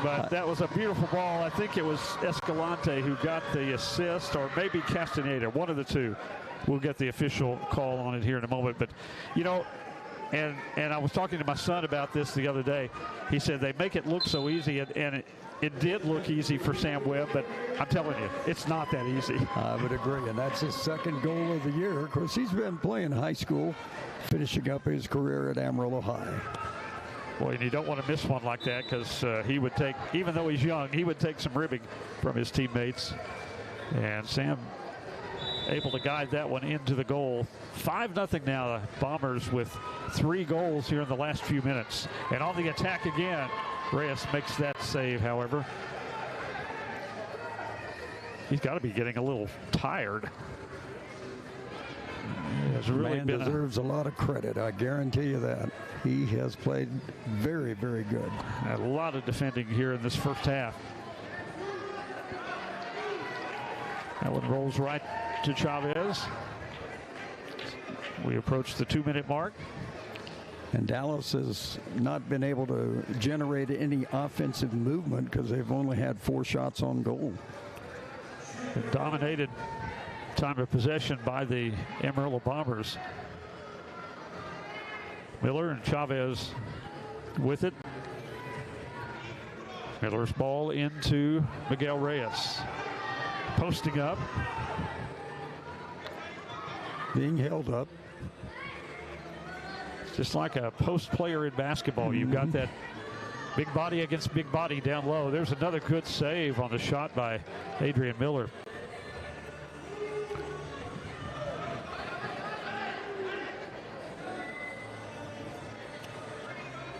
But that was a beautiful ball. I think it was Escalante who got the assist, or maybe Castaneda, one of the two. We'll get the official call on it here in a moment. But, you know, and I was talking to my son about this the other day. He said they make it look so easy, and it did look easy for Sam Webb, but I'm telling you, it's not that easy. I would agree, and that's his second goal of the year. Of course, he's been playing high school, finishing up his career at Amarillo High. Boy, and you don't want to miss one like that, because he would take, even though he's young, he would take some ribbing from his teammates. And Sam able to guide that one into the goal. 5-0 now, the Bombers with 3 goals here in the last few minutes. And on the attack again, Reyes makes that save, however. He's got to be getting a little tired. Man deserves a lot of credit, I guarantee you that. He has played very, very good. A lot of defending here in this first half. That one rolls right to Chavez. We approach the 2-minute mark. And Dallas has not been able to generate any offensive movement because they've only had 4 shots on goal. Been dominated time of possession by the Amarillo Bombers. Miller and Chavez with it. Miller's ball into Miguel Reyes. Posting up. Being held up. Just like a post player in basketball. You've got that big body against big body down low. There's another good save on the shot by Adrian Miller.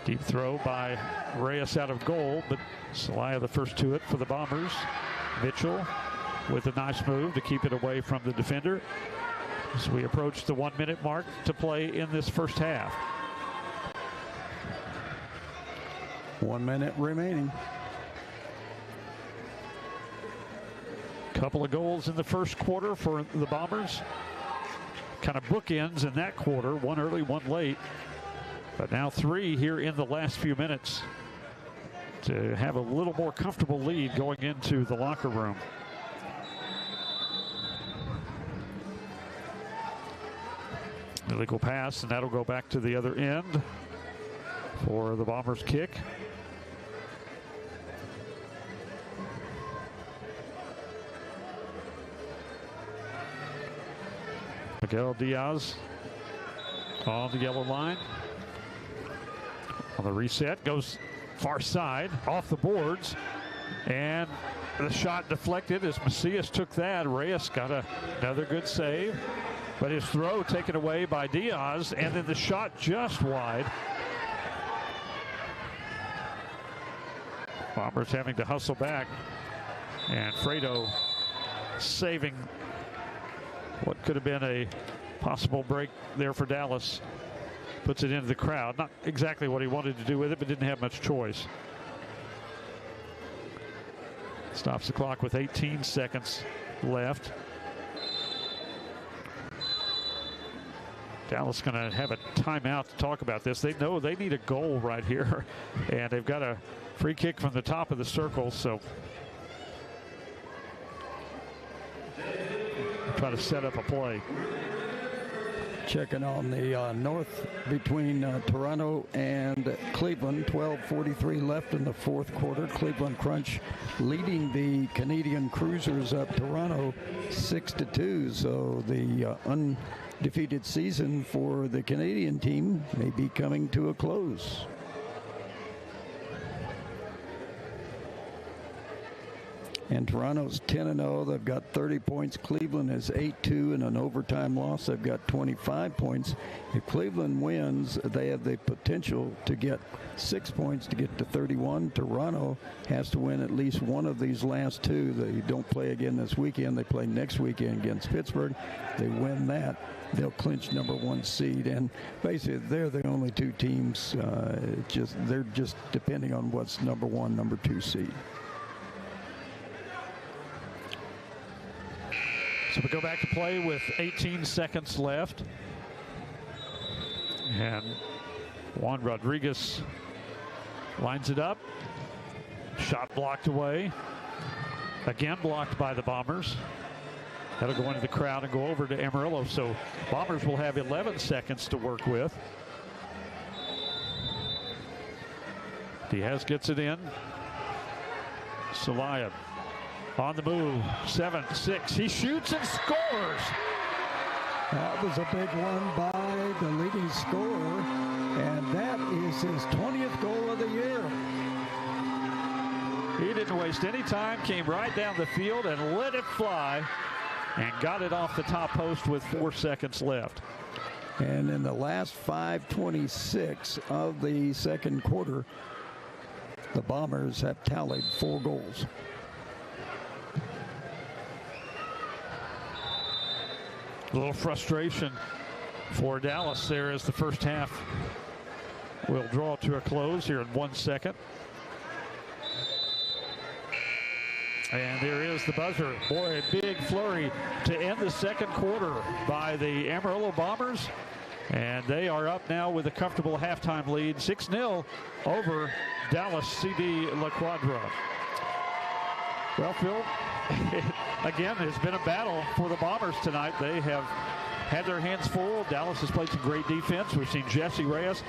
Deep throw by Reyes out of goal, but Celaya the first to it for the Bombers. Mitchell with a nice move to keep it away from the defender as we approach the 1-minute mark to play in this first half. 1 minute remaining. Couple of goals in the first quarter for the Bombers. Kind of bookends in that quarter, one early, one late. But now 3 here in the last few minutes to have a little more comfortable lead going into the locker room. Illegal pass, and that'll go back to the other end for the Bombers kick. Miguel Diaz on the yellow line. On the reset, goes far side, off the boards, and the shot deflected as Macias took that. Reyes got another good save, but his throw taken away by Diaz, and then the shot just wide. Bombers having to hustle back, and Fredo saving what could have been a possible break there for Dallas. Puts it into the crowd. Not exactly what he wanted to do with it, but didn't have much choice. Stops the clock with 18 seconds left. Dallas going to have a timeout to talk about this. They know they need a goal right here, and they've got a free kick from the top of the circle, so try to set up a play. Checking on the north between Toronto and Cleveland. 12:43 left in the fourth quarter. Cleveland Crunch leading the Canadian Cruisers up Toronto 6-2. So the undefeated season for the Canadian team may be coming to a close. And Toronto's 10-0. They've got 30 points. Cleveland is 8-2 in an overtime loss. They've got 25 points. If Cleveland wins, they have the potential to get 6 points to get to 31. Toronto has to win at least one of these last two. They don't play again this weekend. They play next weekend against Pittsburgh. They win that, they'll clinch #1 seed. And basically, they're the only two teams. They're just depending on what's #1, #2 seed. So we go back to play with 18 seconds left. And Juan Rodriguez lines it up. Shot blocked away. Again blocked by the Bombers. That'll go into the crowd and go over to Amarillo. So Bombers will have 11 seconds to work with. Diaz gets it in. Celaya on the move, 7-6. He shoots and scores. That was a big one by the leading scorer, and that is his 20th goal of the year. He didn't waste any time, came right down the field and let it fly, and got it off the top post with 4 seconds left. And in the last 5:26 of the second quarter, the Bombers have tallied 4 goals. A little frustration for Dallas there as the first half will draw to a close here in 1 second. And there is the buzzer. Boy, a big flurry to end the second quarter by the Amarillo Bombers. And they are up now with a comfortable halftime lead, 6-0 over Dallas CD La Cuadra. Well, Phil, again, it's been a battle for the Bombers tonight. They have had their hands full. Dallas has played some great defense. We've seen Jesse Reyes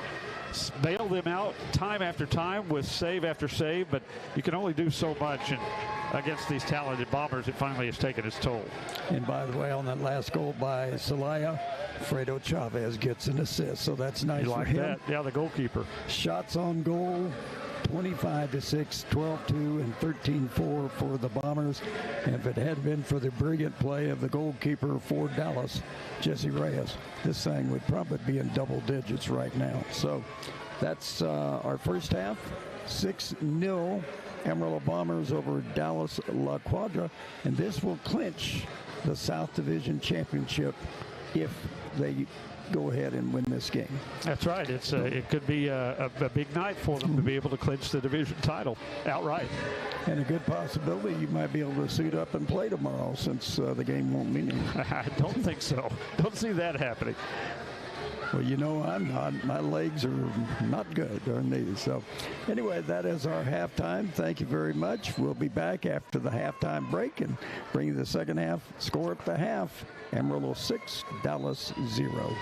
bail them out time after time with save after save, but you can only do so much, and against these talented Bombers, it finally has taken its toll. And by the way, on that last goal by Celaya, Fredo Chavez gets an assist, so that's nice for him. That? Yeah, the goalkeeper. Shots on goal, 25-6, 12-2, and 13-4 for the Bombers. And if it hadn't been for the brilliant play of the goalkeeper for Dallas, Jesse Reyes, this thing would probably be in double digits right now. So that's our first half, 6-0 Amarillo Bombers over Dallas La Cuadra, and this will clinch the South Division Championship if they go ahead and win this game. That's right. It could be a big night for them to be able to clinch the division title outright. And a good possibility you might be able to suit up and play tomorrow, since the game won't mean anything. I don't think so. Don't see that happening. Well, you know, I'm not. My legs are not good, or knees. So anyway, that is our halftime. Thank you very much. We'll be back after the halftime break and bring you the second half score at the half. Amarillo 6, Dallas 0.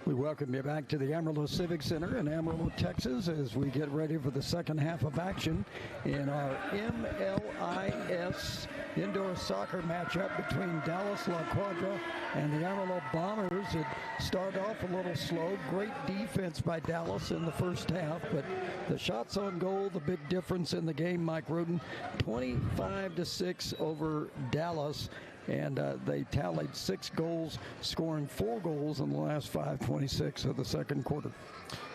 We welcome you back to the Amarillo Civic Center in Amarillo, Texas, as we get ready for the second half of action in our MLIS indoor soccer matchup between Dallas La Cuadra and the Amarillo Bombers. It started off a little slow. Great defense by Dallas in the first half, but the shots on goal, the big difference in the game, Mike Rudin, 25-6 over Dallas. And they tallied 6 goals, scoring 4 goals in the last 5:26 of the second quarter.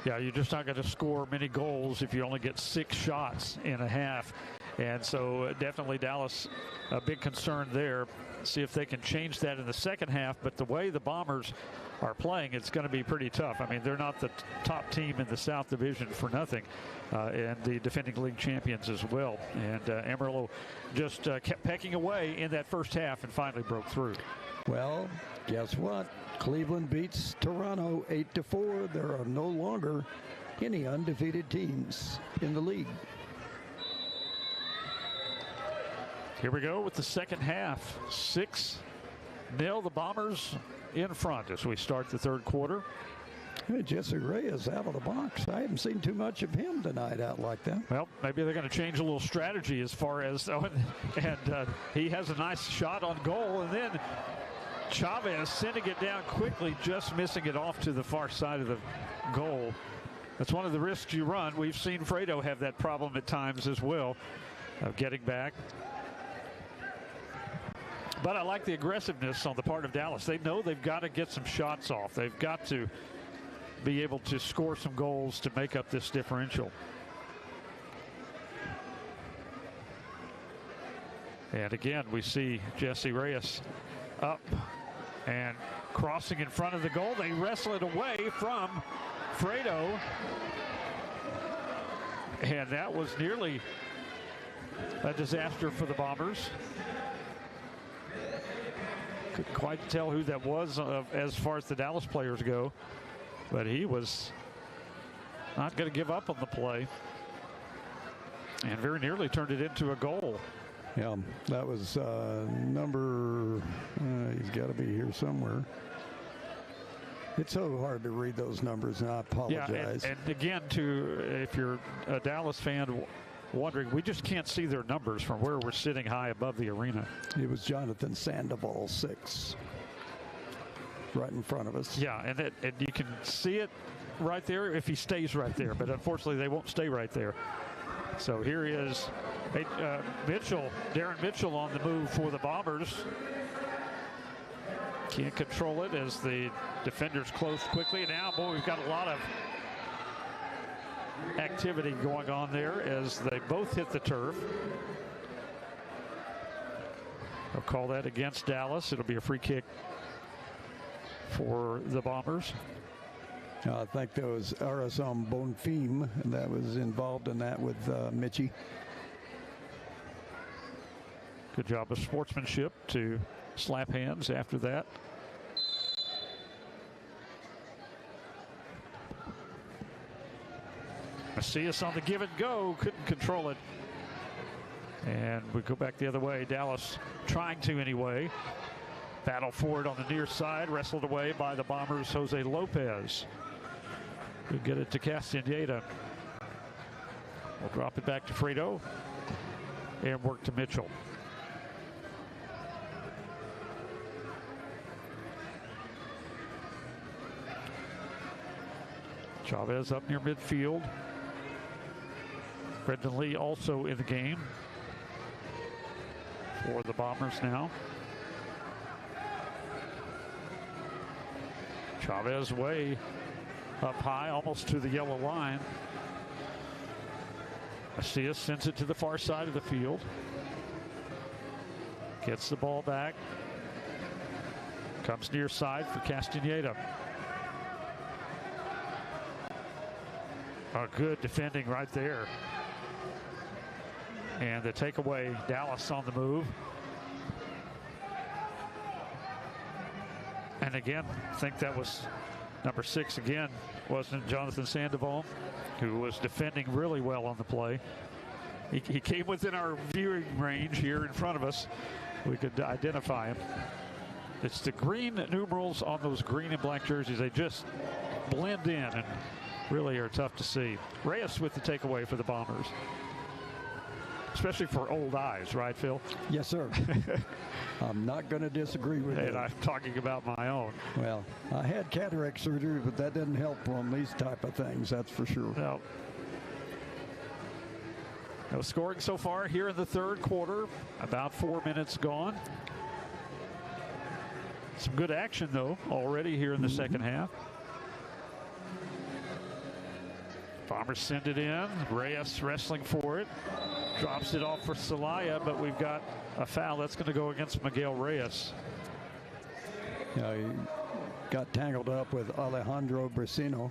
Yeah, you're just not going to score many goals if you only get 6 shots in a half. And so definitely Dallas, a big concern there. See if they can change that in the second half. But the way the Bombers are playing, it's going to be pretty tough. I mean, they're not the top team in the South Division for nothing, and the defending league champions as well. And Amarillo just kept pecking away in that first half and finally broke through. Well, guess what? Cleveland beats Toronto 8-4. There are no longer any undefeated teams in the league. Here we go with the second half. 6-0, the Bombers in front as we start the third quarter. Hey, Jesse Reyes out of the box. I haven't seen too much of him tonight out like that. Well, maybe they're going to change a little strategy as far as, he has a nice shot on goal, and then Chavez sending it down quickly, just missing it off to the far side of the goal. That's one of the risks you run. We've seen Fredo have that problem at times as well, of getting back. But I like the aggressiveness on the part of Dallas. They know they've got to get some shots off. They've got to be able to score some goals to make up this differential. And again, we see Jesse Reyes up and crossing in front of the goal. They wrestle it away from Fredo. And that was nearly a disaster for the Bombers. Couldn't quite tell who that was as far as the Dallas players go, but he was not going to give up on the play and very nearly turned it into a goal. Yeah, that was number, he's got to be here somewhere. It's so hard to read those numbers, and I apologize. Yeah, and again, if you're a Dallas fan wondering, we just can't see their numbers from where we're sitting high above the arena. It was Jonathan Sandoval, 6, right in front of us. Yeah, and you can see it right there if he stays right there, but unfortunately they won't stay right there. So here he is, Darren Mitchell on the move for the Bombers. Can't control it as the defenders close quickly. And now, boy, we've got a lot of activity going on there as they both hit the turf. They'll call that against Dallas. It'll be a free kick for the Bombers. I think that was Arasam Bonfim that was involved in that with Mitchie. Good job of sportsmanship to slap hands after that. Macias on the give and go, couldn't control it. And we go back the other way. Dallas trying to anyway. Battle forward on the near side, wrestled away by the Bombers' Jose Lopez. We'll get it to Castaneda. We'll drop it back to Fredo and work to Mitchell. Chavez up near midfield. Brendan Lee also in the game for the Bombers now. Chavez way up high, almost to the yellow line. Macias sends it to the far side of the field. Gets the ball back. Comes near side for Castaneda. A good defending right there. And the takeaway, Dallas on the move. And again, I think that was number 6 again, wasn't it, Jonathan Sandoval, who was defending really well on the play. He came within our viewing range here in front of us. We could identify him. It's the green numerals on those green and black jerseys. They just blend in and really are tough to see. Reyes with the takeaway for the Bombers. Especially for old eyes, right, Phil? Yes, sir. I'm not going to disagree with you. And I'm talking about my own. Well, I had cataract surgery, but that didn't help on these type of things, that's for sure. No. No scoring so far here in the third quarter. About 4 minutes gone. Some good action, though, already here in the second half. Bombers send it in. Reyes wrestling for it. Drops it off for Celaya, but we've got a foul that's going to go against Miguel Reyes. Yeah, he got tangled up with Alejandro Brasino.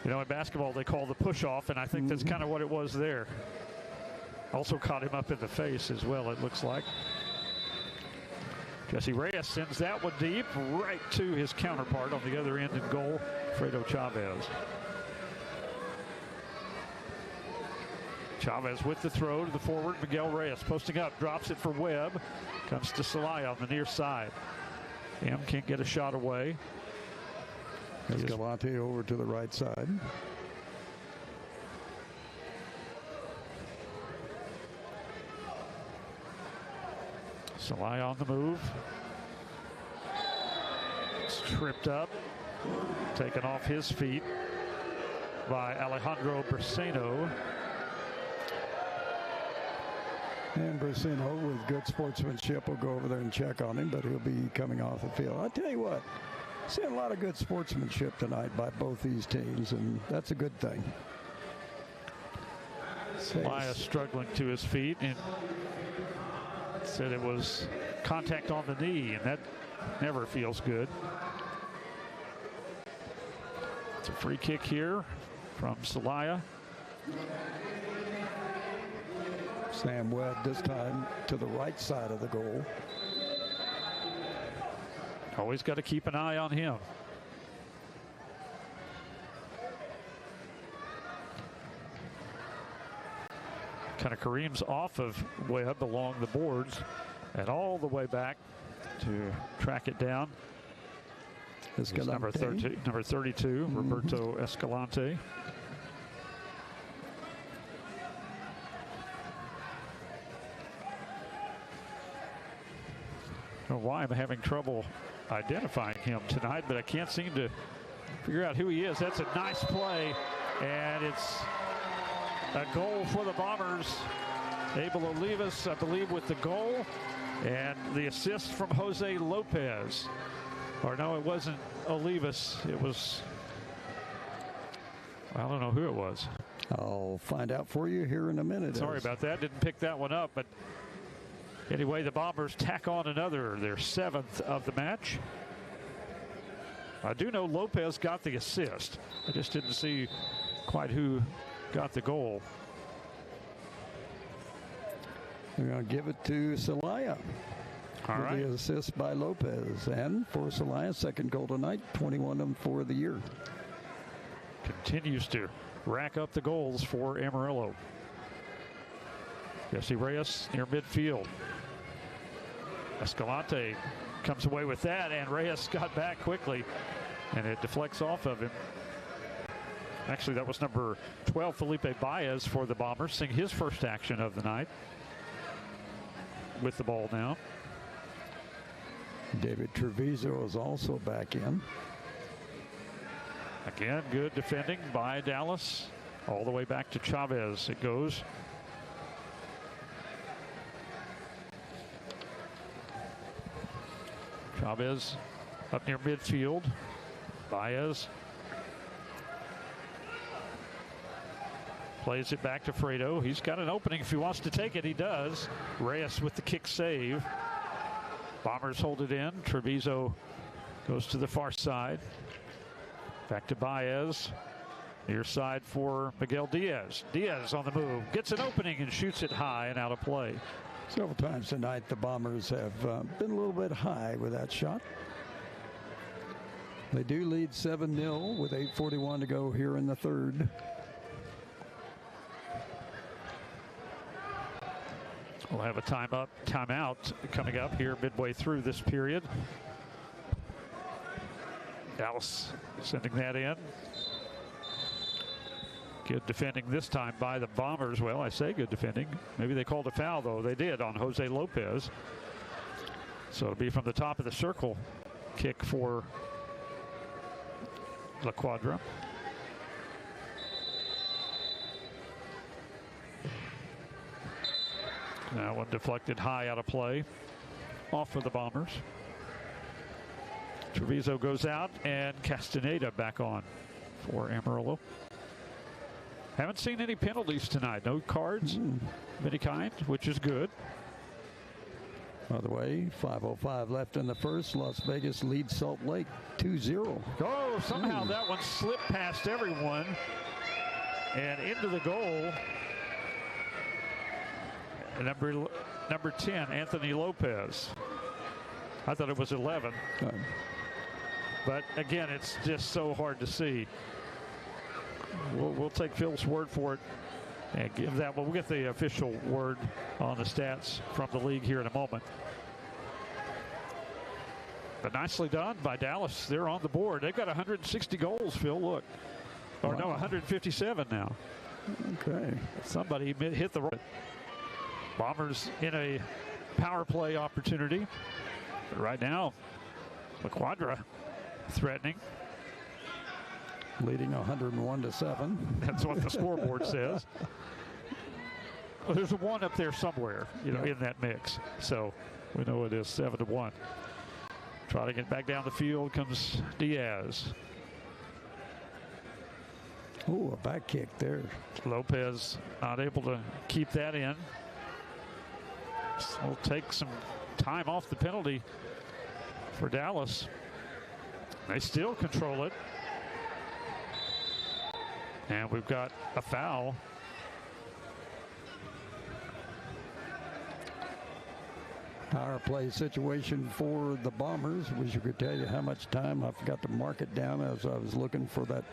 You know, in basketball, they call the push-off, and I think that's kind of what it was there. Also caught him up in the face as well, it looks like. Jesse Reyes sends that one deep, right to his counterpart on the other end in goal, Fredo Chavez. Chavez with the throw to the forward. Miguel Reyes posting up, drops it for Webb. Comes to Celaya on the near side. M can't get a shot away. Escalante over to the right side. Celaya on the move. It's tripped up. Taken off his feet by Alejandro Brasino. And Brasino, with good sportsmanship, will go over there and check on him, but he'll be coming off the field. I tell you what, seeing a lot of good sportsmanship tonight by both these teams, and that's a good thing. Celaya struggling to his feet and said it was contact on the knee, and that never feels good. It's a free kick here from Celaya. Sam Webb this time to the right side of the goal. Always got to keep an eye on him. Kind of careens off of Webb along the boards and all the way back to track it down. It's number 32, Roberto Escalante. I don't know why I'm having trouble identifying him tonight, but I can't seem to figure out who he is. That's a nice play, and it's a goal for the Bombers. Abel Olivas, I believe, with the goal, and the assist from Jose Lopez. Or no, it wasn't Olivas. It was, I don't know who it was. I'll find out for you here in a minute. Sorry about that. Didn't pick that one up, but anyway, the Bombers tack on another, their 7th of the match. I do know Lopez got the assist. I just didn't see quite who got the goal. We're going to give it to Celaya. All right. The assist by Lopez. And for Celaya, second goal tonight, 21 of them for the year. Continues to rack up the goals for Amarillo. Jesse Reyes near midfield. Escalante comes away with that, and Reyes got back quickly, and it deflects off of him. Actually, that was number 12, Felipe Baez, for the Bombers, seeing his first action of the night with the ball now. David Treviso is also back in. Again, good defending by Dallas. All the way back to Chavez it goes. Chavez up near midfield. Baez plays it back to Fredo. He's got an opening if he wants to take it. He does. Reyes with the kick save. Bombers hold it in. Treviso goes to the far side. Back to Baez. Near side for Miguel Diaz. Diaz on the move. Gets an opening and shoots it high and out of play. Several times tonight the Bombers have been a little bit high with that shot. They do lead 7-0 with 8:41 to go here in the third. We'll have a timeout coming up here midway through this period. Dallas sending that in. Good defending this time by the Bombers. Well, I say good defending. Maybe they called a foul, though. They did on Jose Lopez. So it'll be from the top of the circle. Kick for La Cuadra. That one deflected high out of play. Off for the Bombers. Treviso goes out and Castaneda back on for Amarillo. Haven't seen any penalties tonight. No cards of any kind, which is good. By the way, 5:05 left in the first. Las Vegas leads Salt Lake 2-0. Oh, somehow that one slipped past everyone and into the goal. And number 10, Anthony Lopez. I thought it was 11. But again, it's just so hard to see. We'll take Phil's word for it and give that. We'll get the official word on the stats from the league here in a moment. But nicely done by Dallas. They're on the board. They've got 160 goals, Phil. Look. Or no, 157 now. Okay. Somebody hit the right. Bombers in a power play opportunity. But right now, La Cuadra threatening. Leading 101-7. That's what the scoreboard says. Well, there's a 1 up there somewhere, in that mix. So we know it is 7-1. Trying to get back down the field comes Diaz. Oh, a back kick there. Lopez not able to keep that in. Will take some time off the penalty for Dallas. They still control it. And we've got a foul. Power play situation for the Bombers. Wish I could tell you how much time. I forgot to mark it down as I was looking for that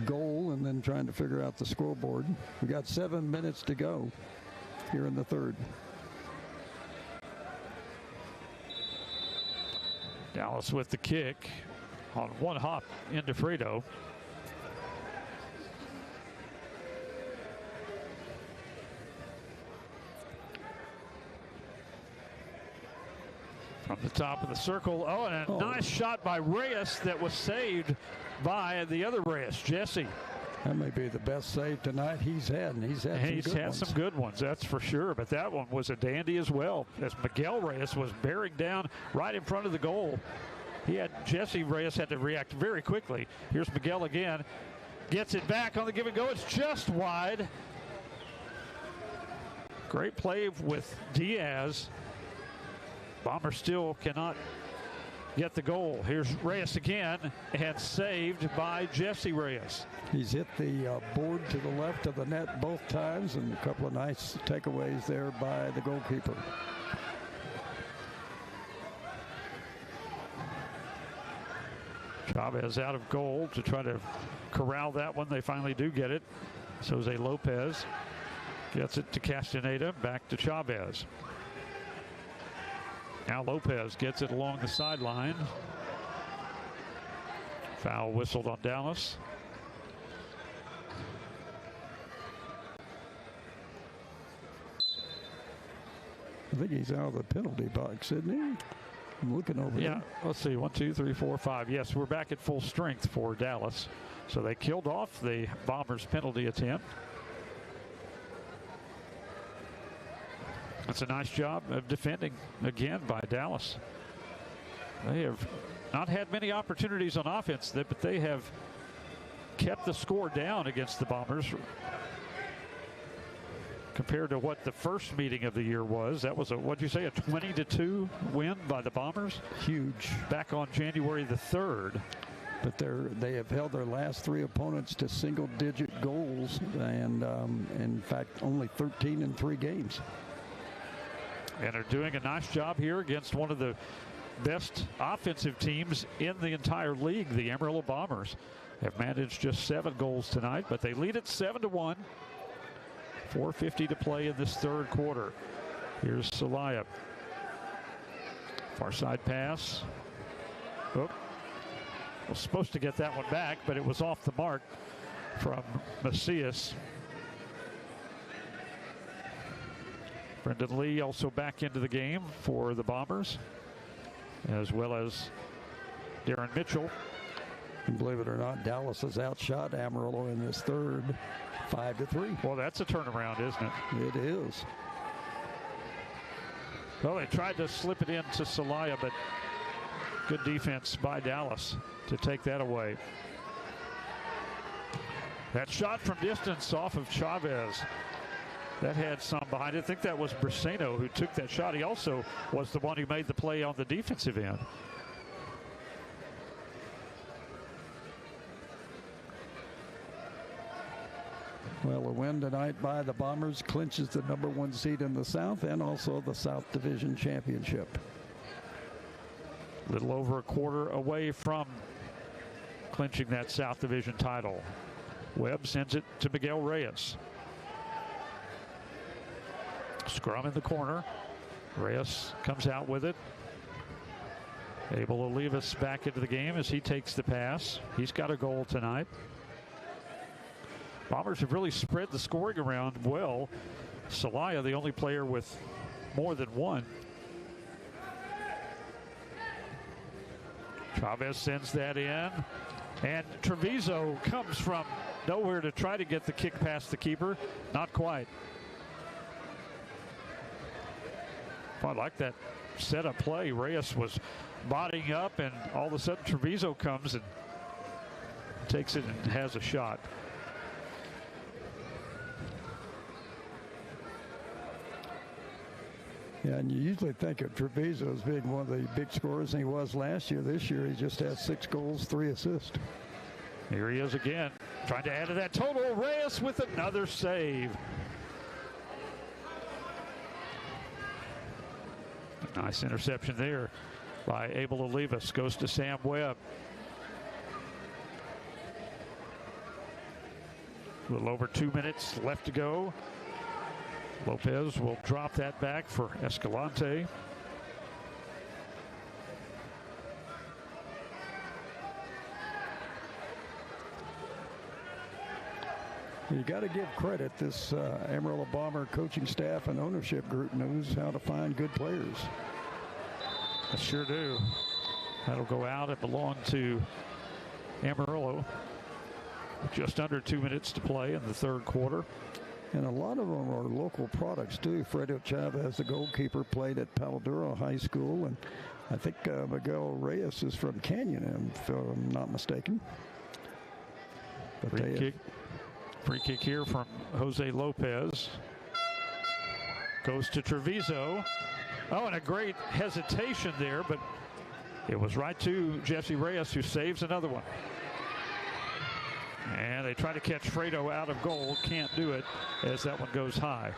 goal and then trying to figure out the scoreboard. We got 7 minutes to go here in the third. Dallas with the kick on one hop into Fredo. From the top of the circle. Oh, and a nice shot by Reyes that was saved by the other Reyes, Jesse. That may be the best save tonight he's had, and he's had some good ones, that's for sure. But that one was a dandy as well, as Miguel Reyes was bearing down right in front of the goal. Jesse Reyes had to react very quickly. Here's Miguel again. Gets it back on the give and go. It's just wide. Great play with Diaz. Bombers still cannot get the goal. Here's Reyes again, and saved by Jesse Reyes. He's hit the board to the left of the net both times, and a couple of nice takeaways there by the goalkeeper. Chavez out of goal to try to corral that one. They finally do get it. Jose Lopez gets it to Castaneda, back to Chavez. Now Lopez gets it along the sideline. Foul whistled on Dallas. I think he's out of the penalty box, isn't he? I'm looking over there. Yeah, let's see. 1, 2, 3, 4, 5. Yes, we're back at full strength for Dallas. So they killed off the Bombers' penalty attempt. That's a nice job of defending again by Dallas. They have not had many opportunities on offense, but they have kept the score down against the Bombers compared to what the first meeting of the year was. That was what'd you say, a 20-2 win by the Bombers? Huge. Back on January the 3rd. But they have held their last 3 opponents to single-digit goals, and in fact, only 13 in 3 games. And are doing a nice job here against one of the best offensive teams in the entire league. The Amarillo Bombers have managed just 7 goals tonight, but they lead it 7-1. 4:50 to play in this third quarter. Here's Celaya. Far side pass. Oh, was supposed to get that one back, but it was off the mark from Macias. Brendan Lee also back into the game for the Bombers, as well as Darren Mitchell. And believe it or not, Dallas has outshot Amarillo in this third, 5-3. Well, that's a turnaround, isn't it? It is. Well, they tried to slip it into Celaya, but good defense by Dallas to take that away. That shot from distance off of Chavez, that had some behind it. I think that was Briseno who took that shot. He also was the one who made the play on the defensive end. Well, a win tonight by the Bombers clinches the #1 seed in the South and also the South Division Championship. A little over a quarter away from clinching that South Division title. Webb sends it to Miguel Reyes. Scrum in the corner. Reyes comes out with it. Able to leave us back into the game as he takes the pass. He's got a goal tonight. Bombers have really spread the scoring around well. Celaya, the only player with more than one. Chavez sends that in. And Treviso comes from nowhere to try to get the kick past the keeper. Not quite. I like that setup play. Reyes was bodying up, and all of a sudden Treviso comes and takes it and has a shot. Yeah, and you usually think of Treviso as being one of the big scorers, and he was last year. This year, he just has 6 goals, 3 assists. Here he is again, trying to add to that total. Reyes with another save. Nice interception there by Abel Olivas. Goes to Sam Webb. A little over 2 minutes left to go. Lopez will drop that back for Escalante. You got to give credit. This Amarillo Bomber coaching staff and ownership group knows how to find good players. I sure do. That'll go out. It belonged to Amarillo. Just under 2 minutes to play in the third quarter. And a lot of them are local products, too. Fredo Chavez, the goalkeeper, played at Palo Duro High School. And I think Miguel Reyes is from Canyon, if I'm not mistaken. But Free kick here from Jose Lopez. Goes to Treviso. Oh, and a great hesitation there, but it was right to Jesse Reyes, who saves another one. And they try to catch Fredo out of goal. Can't do it as that one goes high.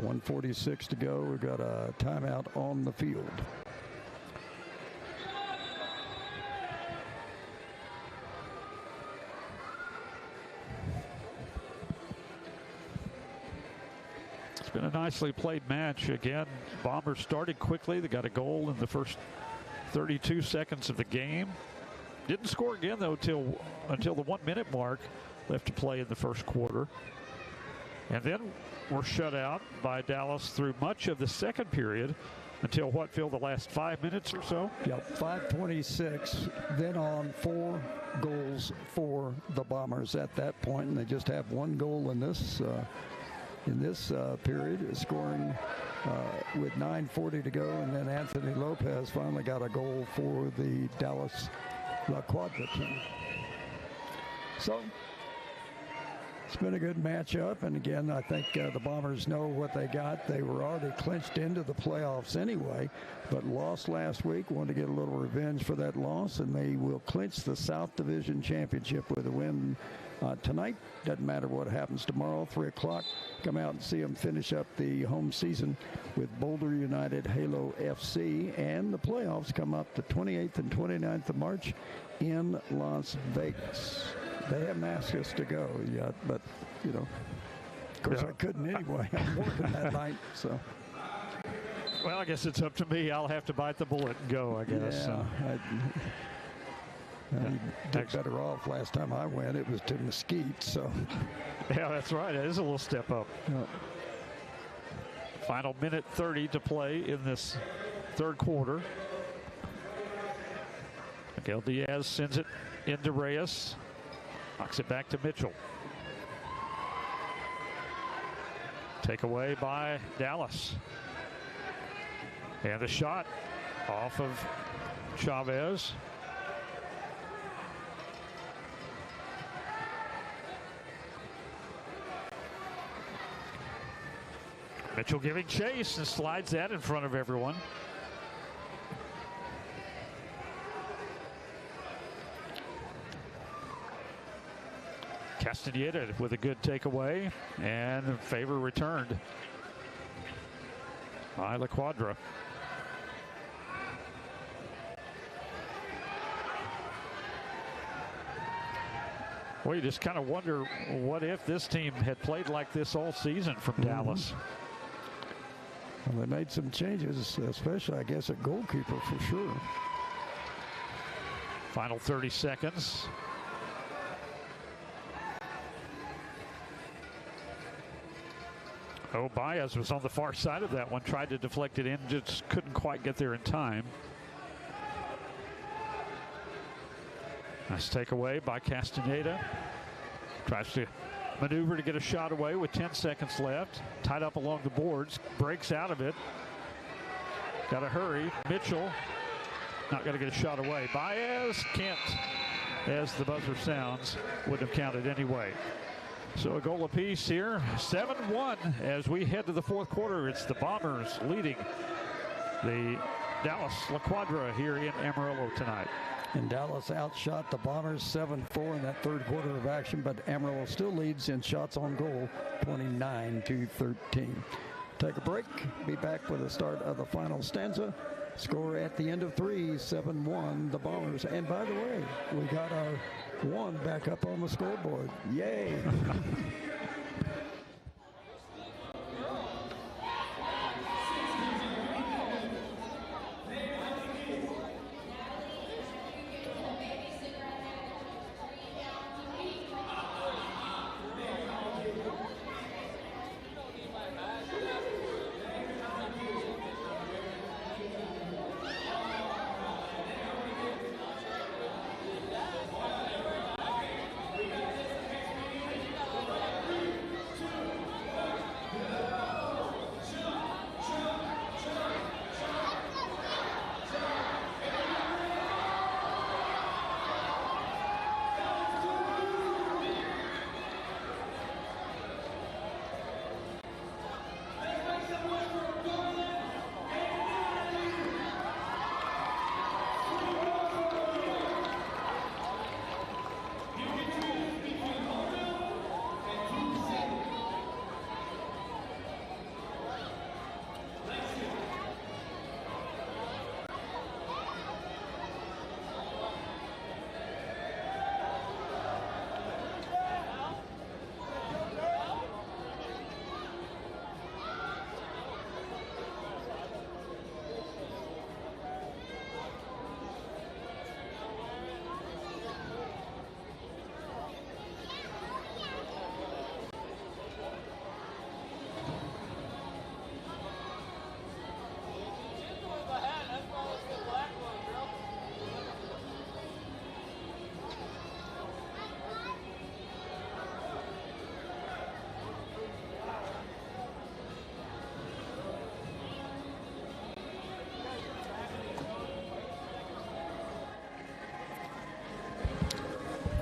1:46 to go. We've got a timeout on the field. It's been a nicely played match. Again, Bombers started quickly. They got a goal in the first 32 seconds of the game. Didn't score again, though, until the 1 minute mark left to play in the first quarter. And then were shut out by Dallas through much of the second period until what, Phil, the last 5 minutes or so? Yep, 5:26. Then on 4 goals for the Bombers at that point, and they just have 1 goal in this period, scoring with 9:40 to go. And then Anthony Lopez finally got a goal for the Dallas Cuadra team. So it's been a good matchup, and again, I think the Bombers know what they got. They were already clinched into the playoffs anyway, but lost last week. Wanted to get a little revenge for that loss, and they will clinch the South Division Championship with a win tonight. Doesn't matter what happens tomorrow, 3 o'clock. Come out and see them finish up the home season with Boulder United Halo FC, and the playoffs come up the 28th and 29th of March in Las Vegas. They haven't asked us to go yet, but, you know, Of course, I couldn't anyway. I'm working that night, so. Well, I guess it's up to me. I'll have to bite the bullet and go, I guess. Yeah, I did better off last time I went. It was to Mesquite, so. Yeah, that's right. It is a little step up. Yep. Final minute 30 to play in this third quarter. Miguel Diaz sends it into Reyes. Knocks it back to Mitchell. Takeaway by Dallas. And the shot off of Chavez. Mitchell giving chase and slides that in front of everyone. Castaneda with a good takeaway, and favor returned by La Cuadra. Well, you just kind of wonder what if this team had played like this all season from Dallas. Well, they made some changes, especially, I guess, at goalkeeper for sure. Final 30 seconds. Oh, Baez was on the far side of that one, tried to deflect it in, just couldn't quite get there in time. Nice takeaway by Castaneda. Tries to maneuver to get a shot away with 10 seconds left. Tied up along the boards, breaks out of it. Got to hurry. Mitchell not going to get a shot away. Baez can't, as the buzzer sounds, wouldn't have counted anyway. So a goal apiece here, 7-1 as we head to the fourth quarter. It's the Bombers leading the Dallas La Cuadra here in Amarillo tonight. And Dallas outshot the Bombers 7-4 in that third quarter of action, but Amarillo still leads in shots on goal, 29-13. Take a break. Be back with the start of the final stanza. Score at the end of 3, 7-1, the Bombers. And by the way, we got our one back up on the scoreboard. Yay!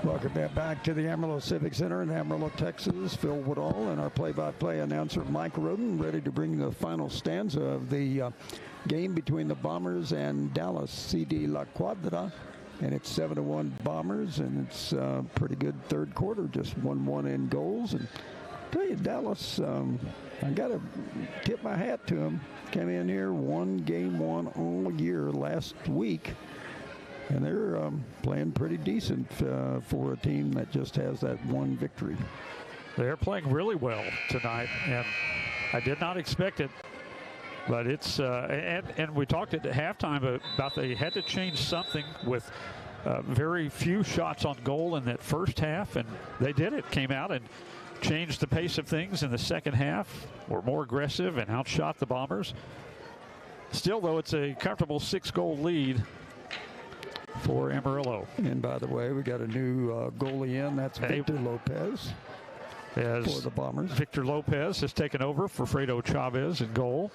Welcome back to the Amarillo Civic Center in Amarillo, Texas. Phil Woodall and our play-by-play announcer Mike Roden ready to bring the final stanza of the game between the Bombers and Dallas CD La Cuadra. And it's 7-1 Bombers, and it's a pretty good third quarter, just 1-1 in goals. And I tell you, Dallas, I got to tip my hat to them. Came in here, won game one all year last week. And they're playing pretty decent for a team that just has that one victory. They're playing really well tonight, and I did not expect it. But it's, and we talked at halftime about they had to change something with very few shots on goal in that first half, and they did it. Came out and changed the pace of things in the second half, were more aggressive and outshot the Bombers. Still, though, it's a comfortable 6-goal lead for Amarillo. And by the way, we got a new goalie in. That's Victor Lopez for the Bombers. Victor Lopez has taken over for Fredo Chavez in goal.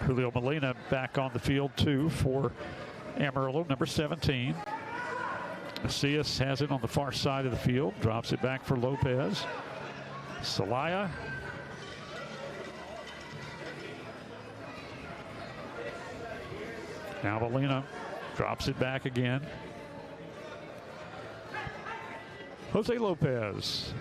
Julio Molina back on the field, too, for Amarillo, number 17. Macias has it on the far side of the field, drops it back for Lopez. Celaya. Now Molina drops it back again. Jose Lopez.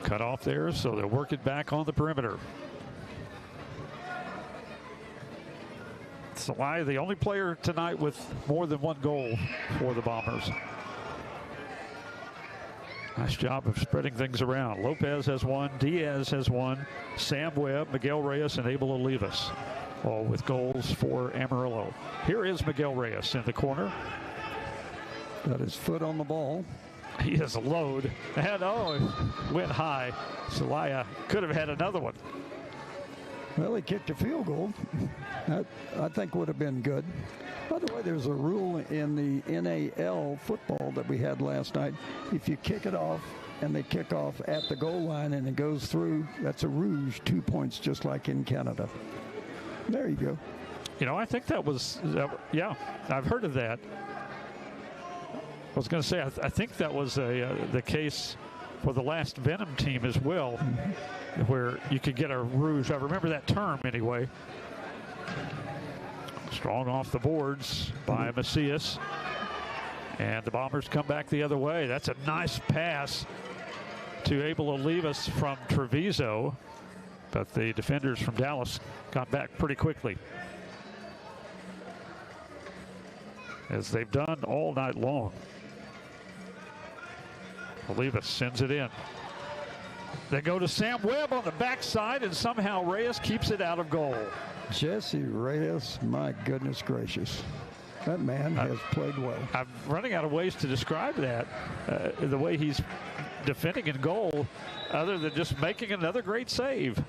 Cut off there, so they'll work it back on the perimeter. Celaya, the only player tonight with more than 1 goal for the Bombers. Nice job of spreading things around. Lopez has 1, Diaz has 1, Sam Webb, Miguel Reyes, and Abel Olivas, all with goals for Amarillo. Here is Miguel Reyes in the corner. Got his foot on the ball. He is a load. And went high. Celaya could have had another one. Well, he kicked a field goal. That, I think, would have been good. By the way, there's a rule in the NAL football that we had last night. If you kick it off and they kick off at the goal line and it goes through, that's a rouge, 2 points, just like in Canada. There you go. You know, I think that was, yeah, I've heard of that. I was going to say, I think that was the case for the last Venom team as well, where you could get a rouge. I remember that term anyway. Strong off the boards by Macias. And the Bombers come back the other way. That's a nice pass to Abel Olivas from Treviso. But the defenders from Dallas got back pretty quickly, as they've done all night long. Olivas sends it in. They go to Sam Webb on the backside, and somehow Reyes keeps it out of goal. Jesse Reyes, my goodness gracious. That man has played well. I'm running out of ways to describe that, the way he's defending in goal, other than just making another great save.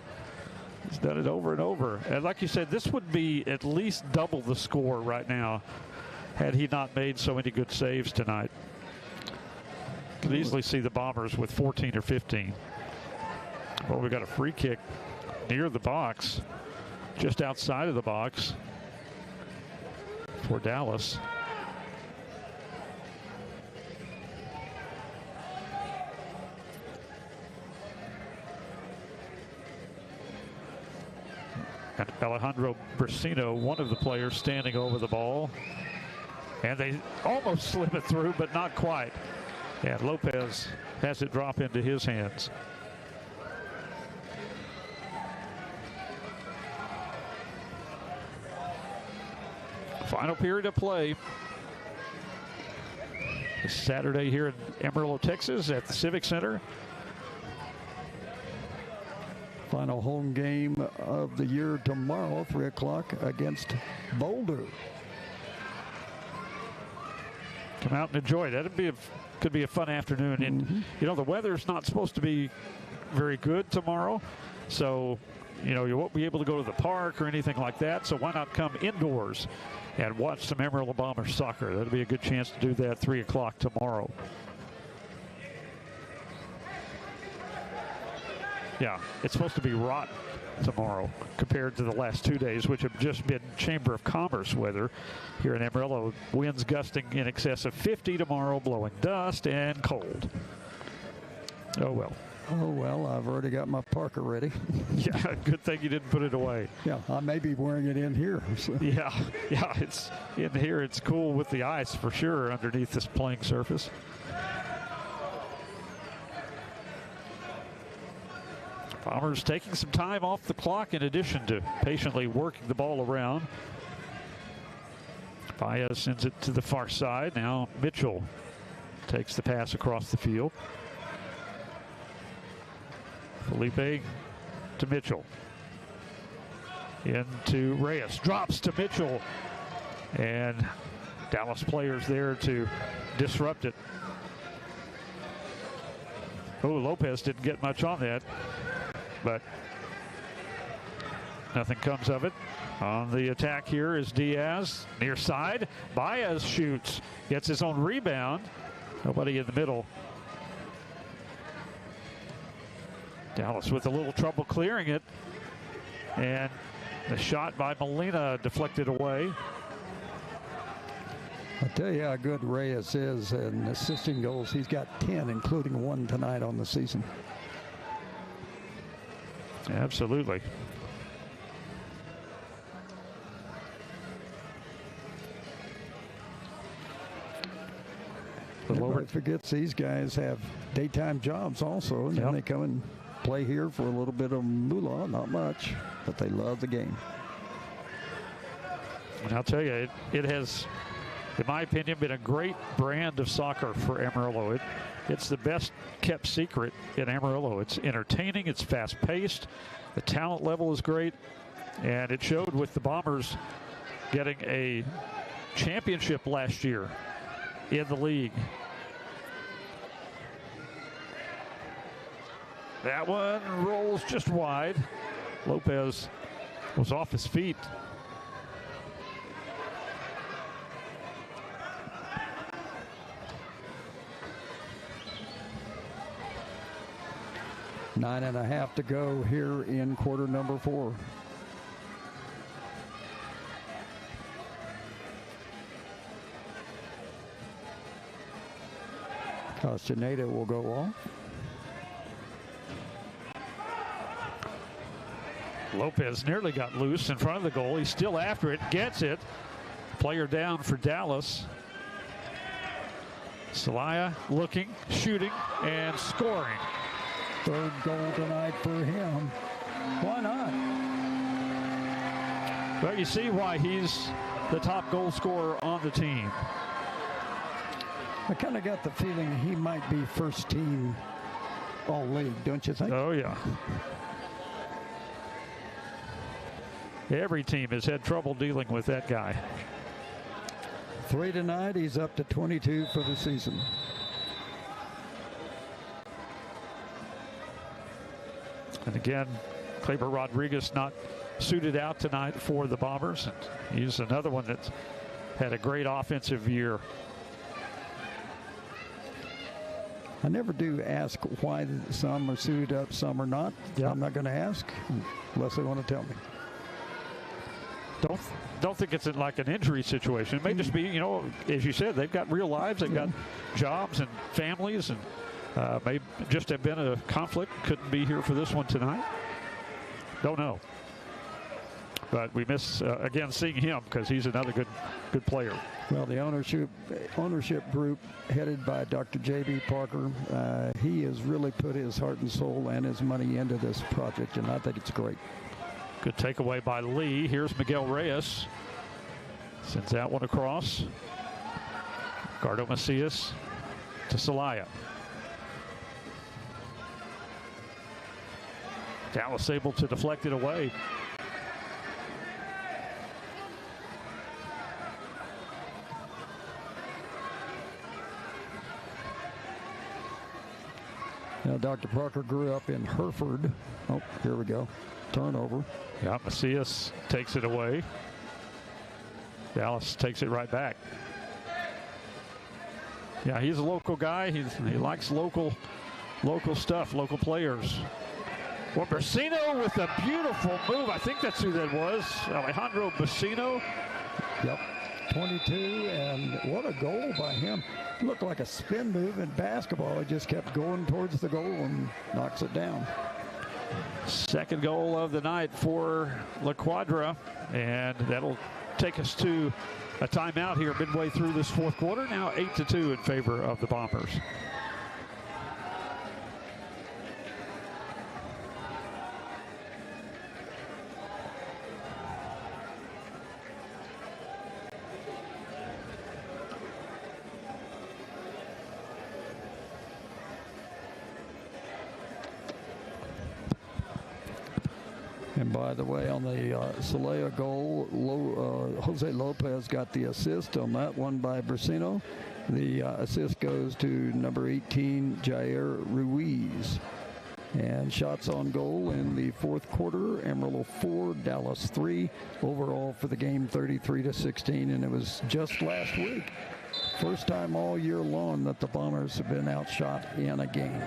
He's done it over and over. And like you said, this would be at least double the score right now had he not made so many good saves tonight. Could easily see the Bombers with 14 or 15. Well, we got a free kick near the box, just outside of the box for Dallas. And Alejandro Brasino, one of the players, standing over the ball. And they almost slip it through, but not quite. And Lopez has it drop into his hands. Final period of play. This Saturday here in Amarillo, Texas at the Civic Center. Final home game of the year tomorrow, 3 o'clock against Boulder. Come out and enjoy it. Could be a fun afternoon. And, you know, the weather's not supposed to be very good tomorrow. So, you know, you won't be able to go to the park or anything like that. So why not come indoors and watch some Amarillo Bombers soccer? That'll be a good chance to do that 3 o'clock tomorrow. Yeah, it's supposed to be rotten tomorrow compared to the last 2 days, which have just been Chamber of Commerce weather here in Amarillo. Winds gusting in excess of 50 tomorrow, blowing dust and cold. Oh well. Oh well, I've already got my parka ready. Yeah, good thing you didn't put it away. Yeah, I may be wearing it in here. So. Yeah, it's in here. It's cool with the ice for sure underneath this playing surface. Bombers taking some time off the clock in addition to patiently working the ball around. Baez sends it to the far side. Now Mitchell takes the pass across the field. Felipe to Mitchell. Into Reyes. Drops to Mitchell. And Dallas players there to disrupt it. Oh, Lopez didn't get much on that, but nothing comes of it. On the attack here is Diaz, near side. Baez shoots, gets his own rebound. Nobody in the middle. Dallas with a little trouble clearing it. And the shot by Molina deflected away. I'll tell you how good Reyes is in assisting goals. He's got 10, including one tonight on the season. Absolutely. Everybody forgets these guys have daytime jobs also, and then they come and play here for a little bit of moolah, not much, but they love the game. And I'll tell you, it has, in my opinion, been a great brand of soccer for Amarillo. It's the best kept secret in Amarillo. It's entertaining, it's fast paced, the talent level is great, and it showed with the Bombers getting a championship last year in the league. That one rolls just wide. Lopez was off his feet. Nine and a half to go here in quarter number 4. Castaneda will go off. Lopez nearly got loose in front of the goal. He's still after it, gets it. Player down for Dallas. Celaya looking, shooting, and scoring. Third goal tonight for him. Why not? Well, you see why he's the top goal scorer on the team. I kind of got the feeling he might be first team all league, don't you think? Oh, yeah. Every team has had trouble dealing with that guy. 3 tonight, he's up to 22 for the season. And again, Kleber Rodriguez not suited out tonight for the Bombers. And he's another one that's had a great offensive year. I never do ask why some are suited up, some are not. Yep. I'm not going to ask unless they want to tell me. Don't think it's like an injury situation. It may just be, you know, as you said, they've got real lives, they've got jobs and families, and may just have been a conflict. Couldn't be here for this one tonight. Don't know. But we miss again seeing him because he's another good player. Well, the ownership group headed by Dr. J.B. Parker, he has really put his heart and soul and his money into this project, and I think it's great. Good takeaway by Lee. Here's Miguel Reyes. Sends that one across. Gardo Macias to Celaya. Dallas able to deflect it away. Now, Dr. Parker grew up in Hereford. Oh, here we go. Turnover. Yeah, Macias takes it away. Dallas takes it right back. Yeah, he's a local guy. He likes local stuff, local players. Well, Brasino with a beautiful move. I think that's who that was. Alejandro Brasino. Yep. 22, and what a goal by him. Looked like a spin move in basketball. He just kept going towards the goal and knocks it down. Second goal of the night for La Cuadra, and that'll take us to a timeout here midway through this fourth quarter. Now 8-2 in favor of the Bombers. And by the way, on the Celaya goal, Jose Lopez got the assist on that one by Brasino. The assist goes to number 18, Jair Ruiz. And shots on goal in the fourth quarter, Amarillo 4, Dallas 3. Overall for the game, 33-16, and it was just last week. First time all year long that the Bombers have been outshot in a game.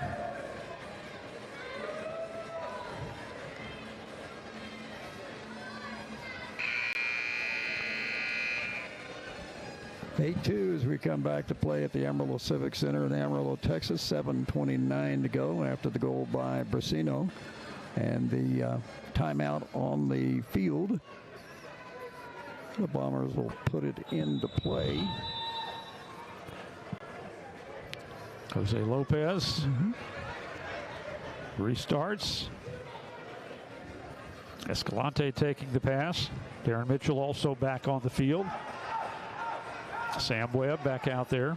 (8-2) as we come back to play at the Amarillo Civic Center in Amarillo, Texas. 7:29 to go after the goal by Brasino. And the timeout on the field. The Bombers will put it into play. Jose Lopez restarts. Escalante taking the pass. Darren Mitchell also back on the field. Sam Webb back out there.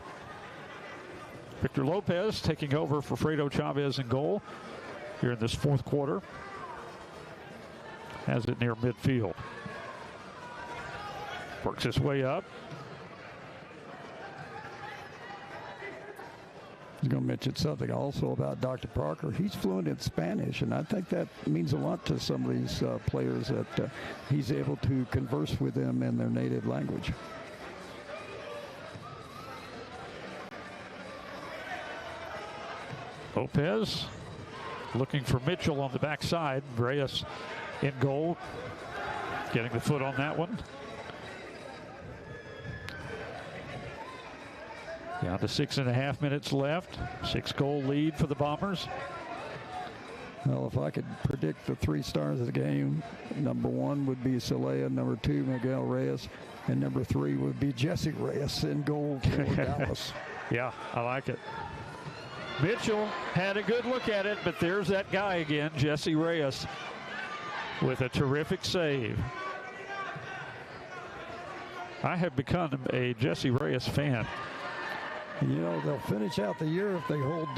Victor Lopez taking over for Fredo Chavez in goal here in this fourth quarter. Has it near midfield. Works his way up. I was going to mention something also about Dr. Parker. He's fluent in Spanish, and I think that means a lot to some of these players that he's able to converse with them in their native language. Lopez looking for Mitchell on the backside. Reyes in goal. Getting the foot on that one. Down to 6.5 minutes left. 6-goal lead for the Bombers. Well, if I could predict the 3 stars of the game, number 1 would be Celaya, number 2, Miguel Reyes, and number 3 would be Jesse Reyes in goal for Dallas. Yeah, I like it. Mitchell had a good look at it, but there's that guy again, Jesse Reyes, with a terrific save. I have become a Jesse Reyes fan. You know, they'll finish out the year if they hold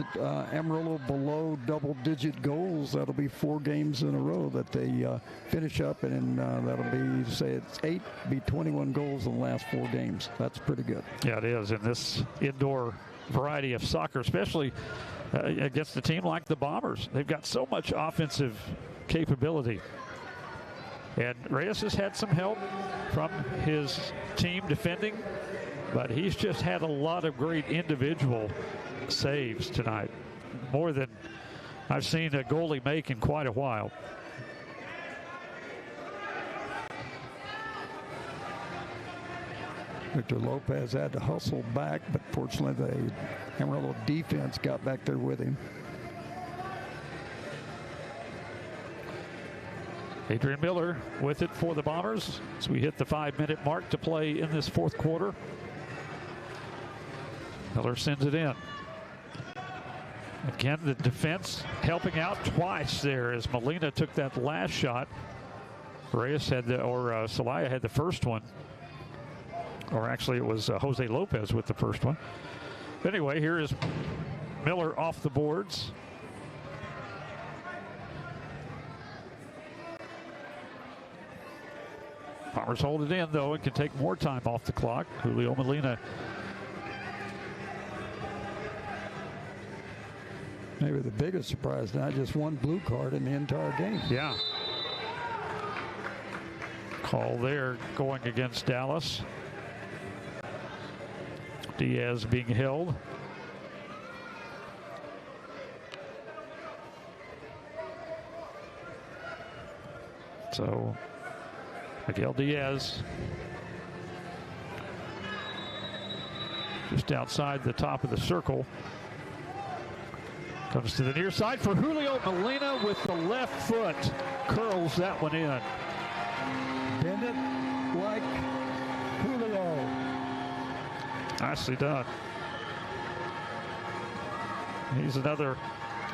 Amarillo below double-digit goals. That'll be 4 games in a row that they finish up, and that'll be, say it's 8, be 21 goals in the last 4 games. That's pretty good. Yeah, it is in this indoor variety of soccer, especially against a team like the Bombers. They've got so much offensive capability. And Reyes has had some help from his team defending, but he's just had a lot of great individual saves tonight. More than I've seen a goalie make in quite a while. Victor Lopez had to hustle back, but fortunately the Amarillo defense got back there with him. Adrian Miller with it for the Bombers as we hit the 5-minute mark to play in this fourth quarter. Miller sends it in. Again, the defense helping out twice there as Molina took that last shot. Reyes had Celaya had the first one. Or actually it was Jose Lopez with the first one. Anyway, here is Miller off the boards. Bombers hold it in, though, and can take more time off the clock. Julio Molina. Maybe the biggest surprise tonight, just 1 blue card in the entire game. Yeah. Call there going against Dallas. Diaz being held. So Miguel Diaz just outside the top of the circle. Comes to the near side for Julio Molina with the left foot. Curls that one in. Bend it like Julio. Nicely done. He's another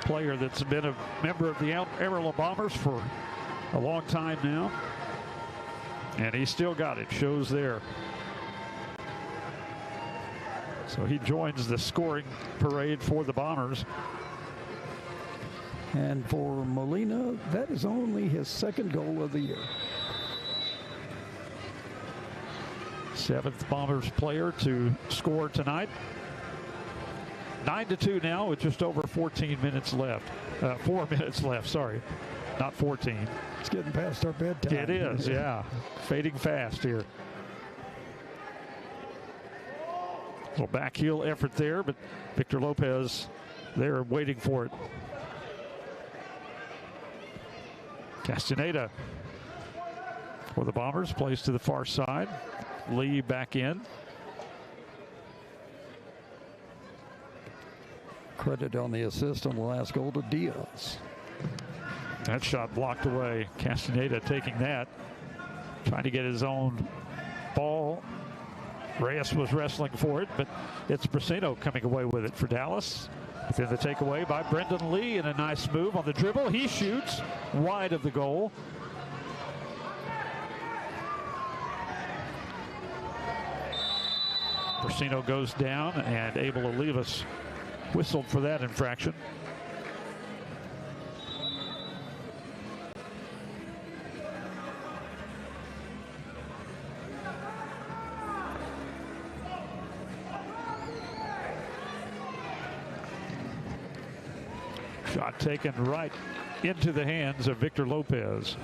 player that's been a member of the Amarillo Bombers for a long time now. And he's still got it. Shows there. So he joins the scoring parade for the Bombers. And for Molina, that is only his second goal of the year. 7th Bombers player to score tonight. 9-2 now with just over 14 minutes left. 4 minutes left, sorry. Not 14. It's getting past our bedtime. It is, yeah. Fading fast here. A little back heel effort there, but Victor Lopez there waiting for it. Castaneda for the Bombers, plays to the far side. Lee back in. Credit on the assist on the last goal to Diaz. That shot blocked away. Castaneda taking that. Trying to get his own ball. Reyes was wrestling for it, but it's Brasino coming away with it for Dallas. Then the takeaway by Brendan Lee and a nice move on the dribble. He shoots wide of the goal. Brasino goes down and able to leave us whistled for that infraction. Shot taken right into the hands of Victor Lopez.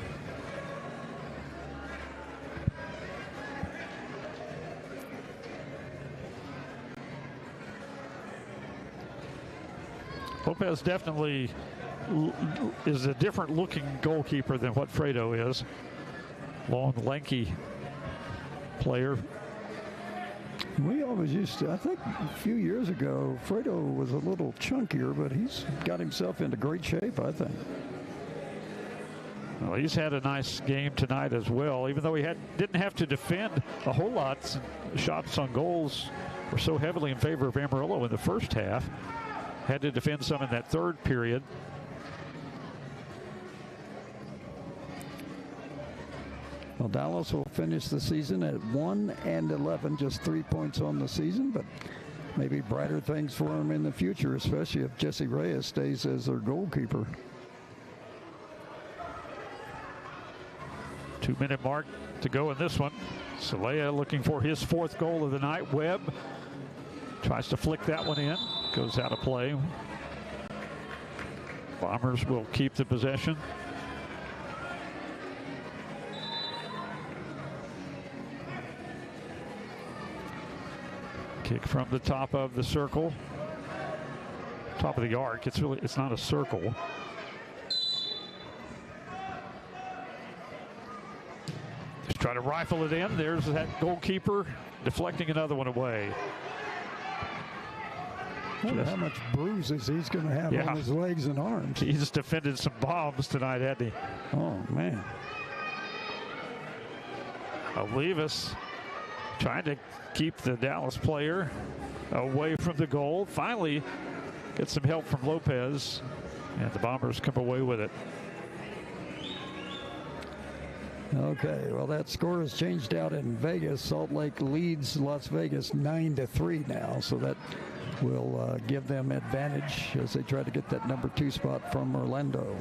Lopez definitely is a different looking goalkeeper than what Fredo is. Long, lanky player. We always used to, I think a few years ago, Fredo was a little chunkier, but he's got himself into great shape, I think. Well, he's had a nice game tonight as well, even though he didn't have to defend a whole lot. Shots on goals were so heavily in favor of Amarillo in the first half. Had to defend some in that third period. Well, Dallas will finish the season at 1-11, just 3 points on the season, but maybe brighter things for them in the future, especially if Jesse Reyes stays as their goalkeeper. 2-minute mark to go in this one. Celaya looking for his 4th goal of the night. Webb tries to flick that one in. Goes out of play. Bombers will keep the possession. Kick from the top of the circle. Top of the arc. It's not a circle. Just try to rifle it in. There's that goalkeeper deflecting another one away. I wonder how much bruises he's going to have on his legs and arms. He's defended some bombs tonight, hasn't he? Oh, man. Olivas trying to keep the Dallas player away from the goal. Finally gets some help from Lopez, and the Bombers come away with it. Okay, well, that score has changed out in Vegas. Salt Lake leads Las Vegas 9-3 now, so that will give them advantage as they try to get that number 2 spot from Orlando.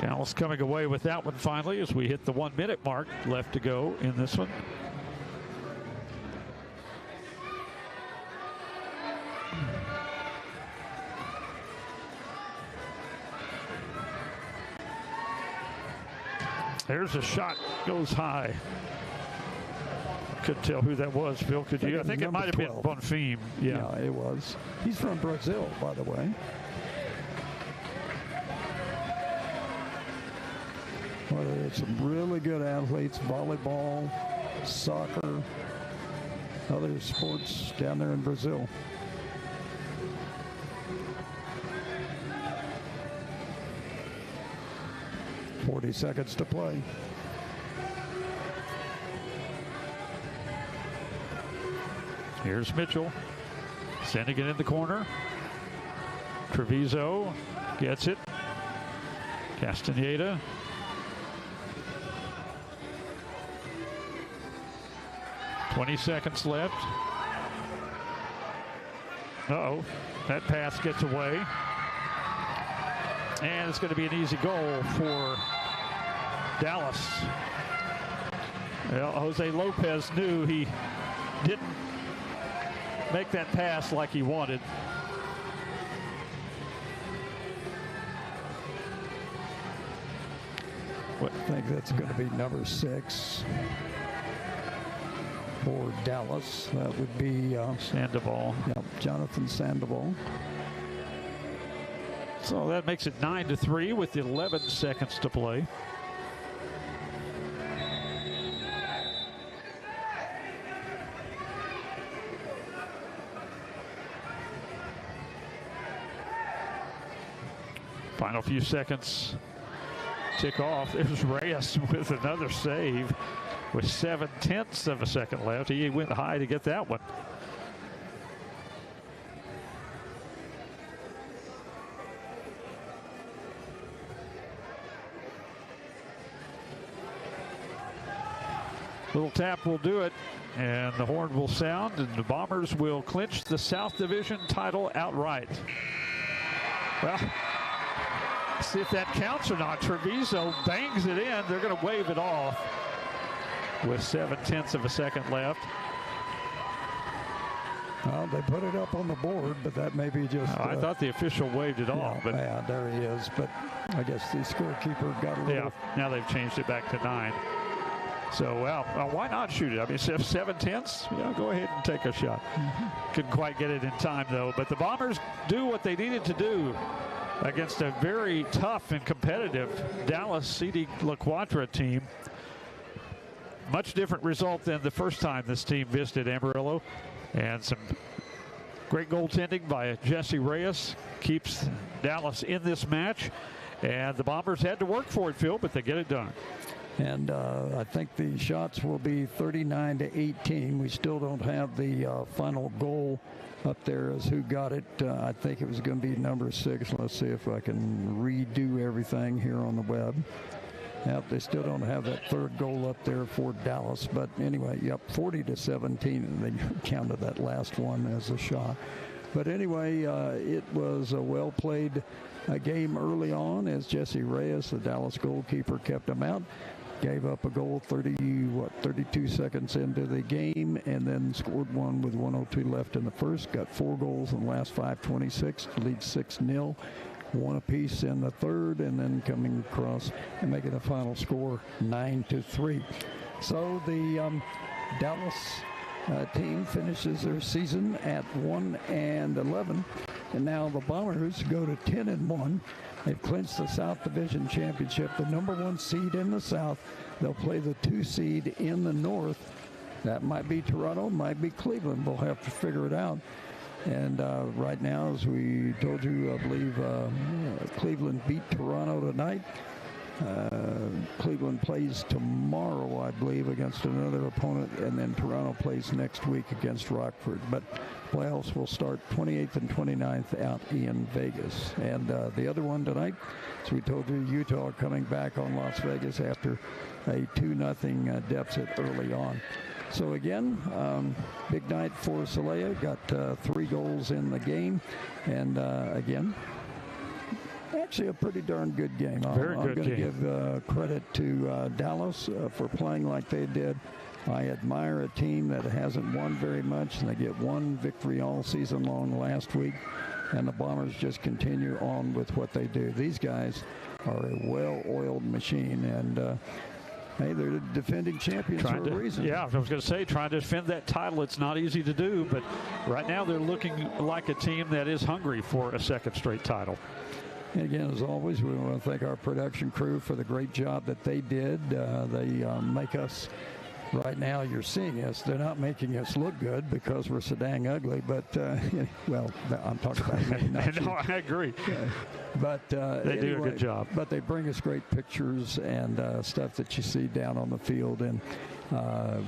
Dallas coming away with that one finally as we hit the 1-minute mark left to go in this one. There's a shot, goes high. Couldn't tell who that was, Phil. Could you? I think it might have been Bonfim. Yeah, it was. He's from Brazil, by the way. Well, there's some really good athletes, volleyball, soccer, other sports down there in Brazil. .40 seconds to play. Here's Mitchell. Sending it in the corner. Treviso gets it. Castaneda. 20 seconds left. Uh-oh, that pass gets away. And it's going to be an easy goal for Dallas. Well, Jose Lopez knew he didn't make that pass like he wanted. I think that's going to be number 6 for Dallas. That would be Sandoval. Yeah, Jonathan Sandoval. So that makes it 9-3 with 11 seconds to play. Final few seconds tick off. There's Reyes with another save with 7/10 of a second left. He went high to get that one. Little tap will do it, and the horn will sound, and the Bombers will clinch the South Division title outright. Well, see if that counts or not. Treviso bangs it in. They're going to wave it off with 7/10 of a second left. Well, they put it up on the board, but that may be just... I thought the official waved it off. But yeah, there he is. But I guess the scorekeeper got a little... Yeah, now they've changed it back to 9. So, well, why not shoot it? I mean, 7/10, yeah, go ahead and take a shot. Couldn't quite get it in time, though. But the Bombers do what they needed to do against a very tough and competitive Dallas CD La Cuadra team. Much different result than the first time this team visited Amarillo. And some great goaltending by Jesse Reyes keeps Dallas in this match. And the Bombers had to work for it, Phil, but they get it done. And I think the shots will be 39-18. We still don't have the final goal up there as who got it. I think it was going to be number 6. Let's see if I can redo everything here on the web. Yep, they still don't have that third goal up there for Dallas. But anyway, yep, 40-17, and they counted that last one as a shot. But anyway, it was a well-played game early on as Jesse Reyes, the Dallas goalkeeper, kept them out. Gave up a goal 32 seconds into the game, and then scored one with 1:02 left in the first. Got 4 goals in the last 5:26 to lead 6-0. 1 apiece in the third, and then coming across and making the final score 9-3. So the Dallas team finishes their season at 1-11, and now the Bombers go to 10-1. They've clinched the South Division Championship, the number 1 seed in the South. They'll play the 2 seed in the North. That might be Toronto, might be Cleveland. We'll have to figure it out. And right now, as we told you, I believe Cleveland beat Toronto tonight. Cleveland plays tomorrow, I believe, against another opponent, and then Toronto plays next week against Rockford. But playoffs will start 28th and 29th out in Vegas. And the other one tonight, as we told you, Utah coming back on Las Vegas after a 2-0 deficit early on. So again, big night for Celaya. Got 3 goals in the game, and again, actually a pretty darn good game. I'm going to give credit to Dallas for playing like they did. I admire a team that hasn't won very much, and they get 1 victory all season long last week, and the Bombers just continue on with what they do. These guys are a well-oiled machine, and hey, they're the defending champions for a reason. Yeah, I was going to say, trying to defend that title, it's not easy to do, but right now they're looking like a team that is hungry for a second straight title. And again, as always, we want to thank our production crew for the great job that they did. They make us, right now you're seeing us, they're not making us look good because we're so dang ugly, but, well, I'm talking about me, not you. No, I agree. But they do a good job. But they bring us great pictures and stuff that you see down on the field. And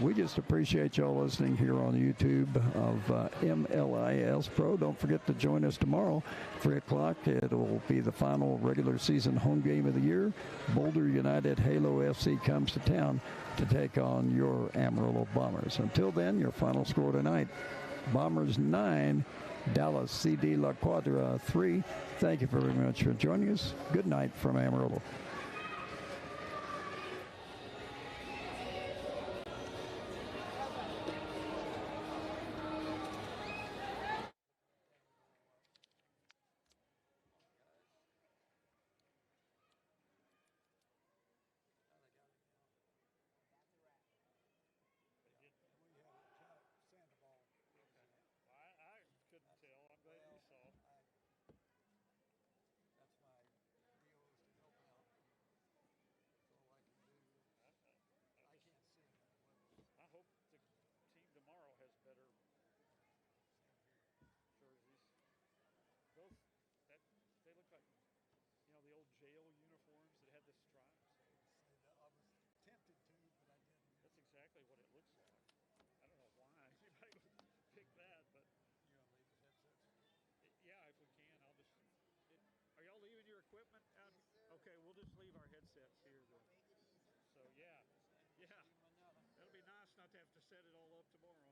We just appreciate y'all listening here on YouTube of MLIS Pro. Don't forget to join us tomorrow, 3 o'clock. It'll be the final regular season home game of the year. Boulder United Halo FC comes to town to take on your Amarillo Bombers. Until then, your final score tonight, Bombers 9, Dallas CD La Cuadra 3. Thank you very much for joining us. Good night from Amarillo. Jail uniforms that had the stripes. I was tempted to, but I didn't. That's exactly what it looks like. I don't know why anybody would pick that, but You want to leave the headsets? Yeah, if we can, I'll just. Are y'all leaving your equipment out? Yes, okay, we'll just leave our headsets here then. So yeah, that'll be nice not to have to set it all up tomorrow.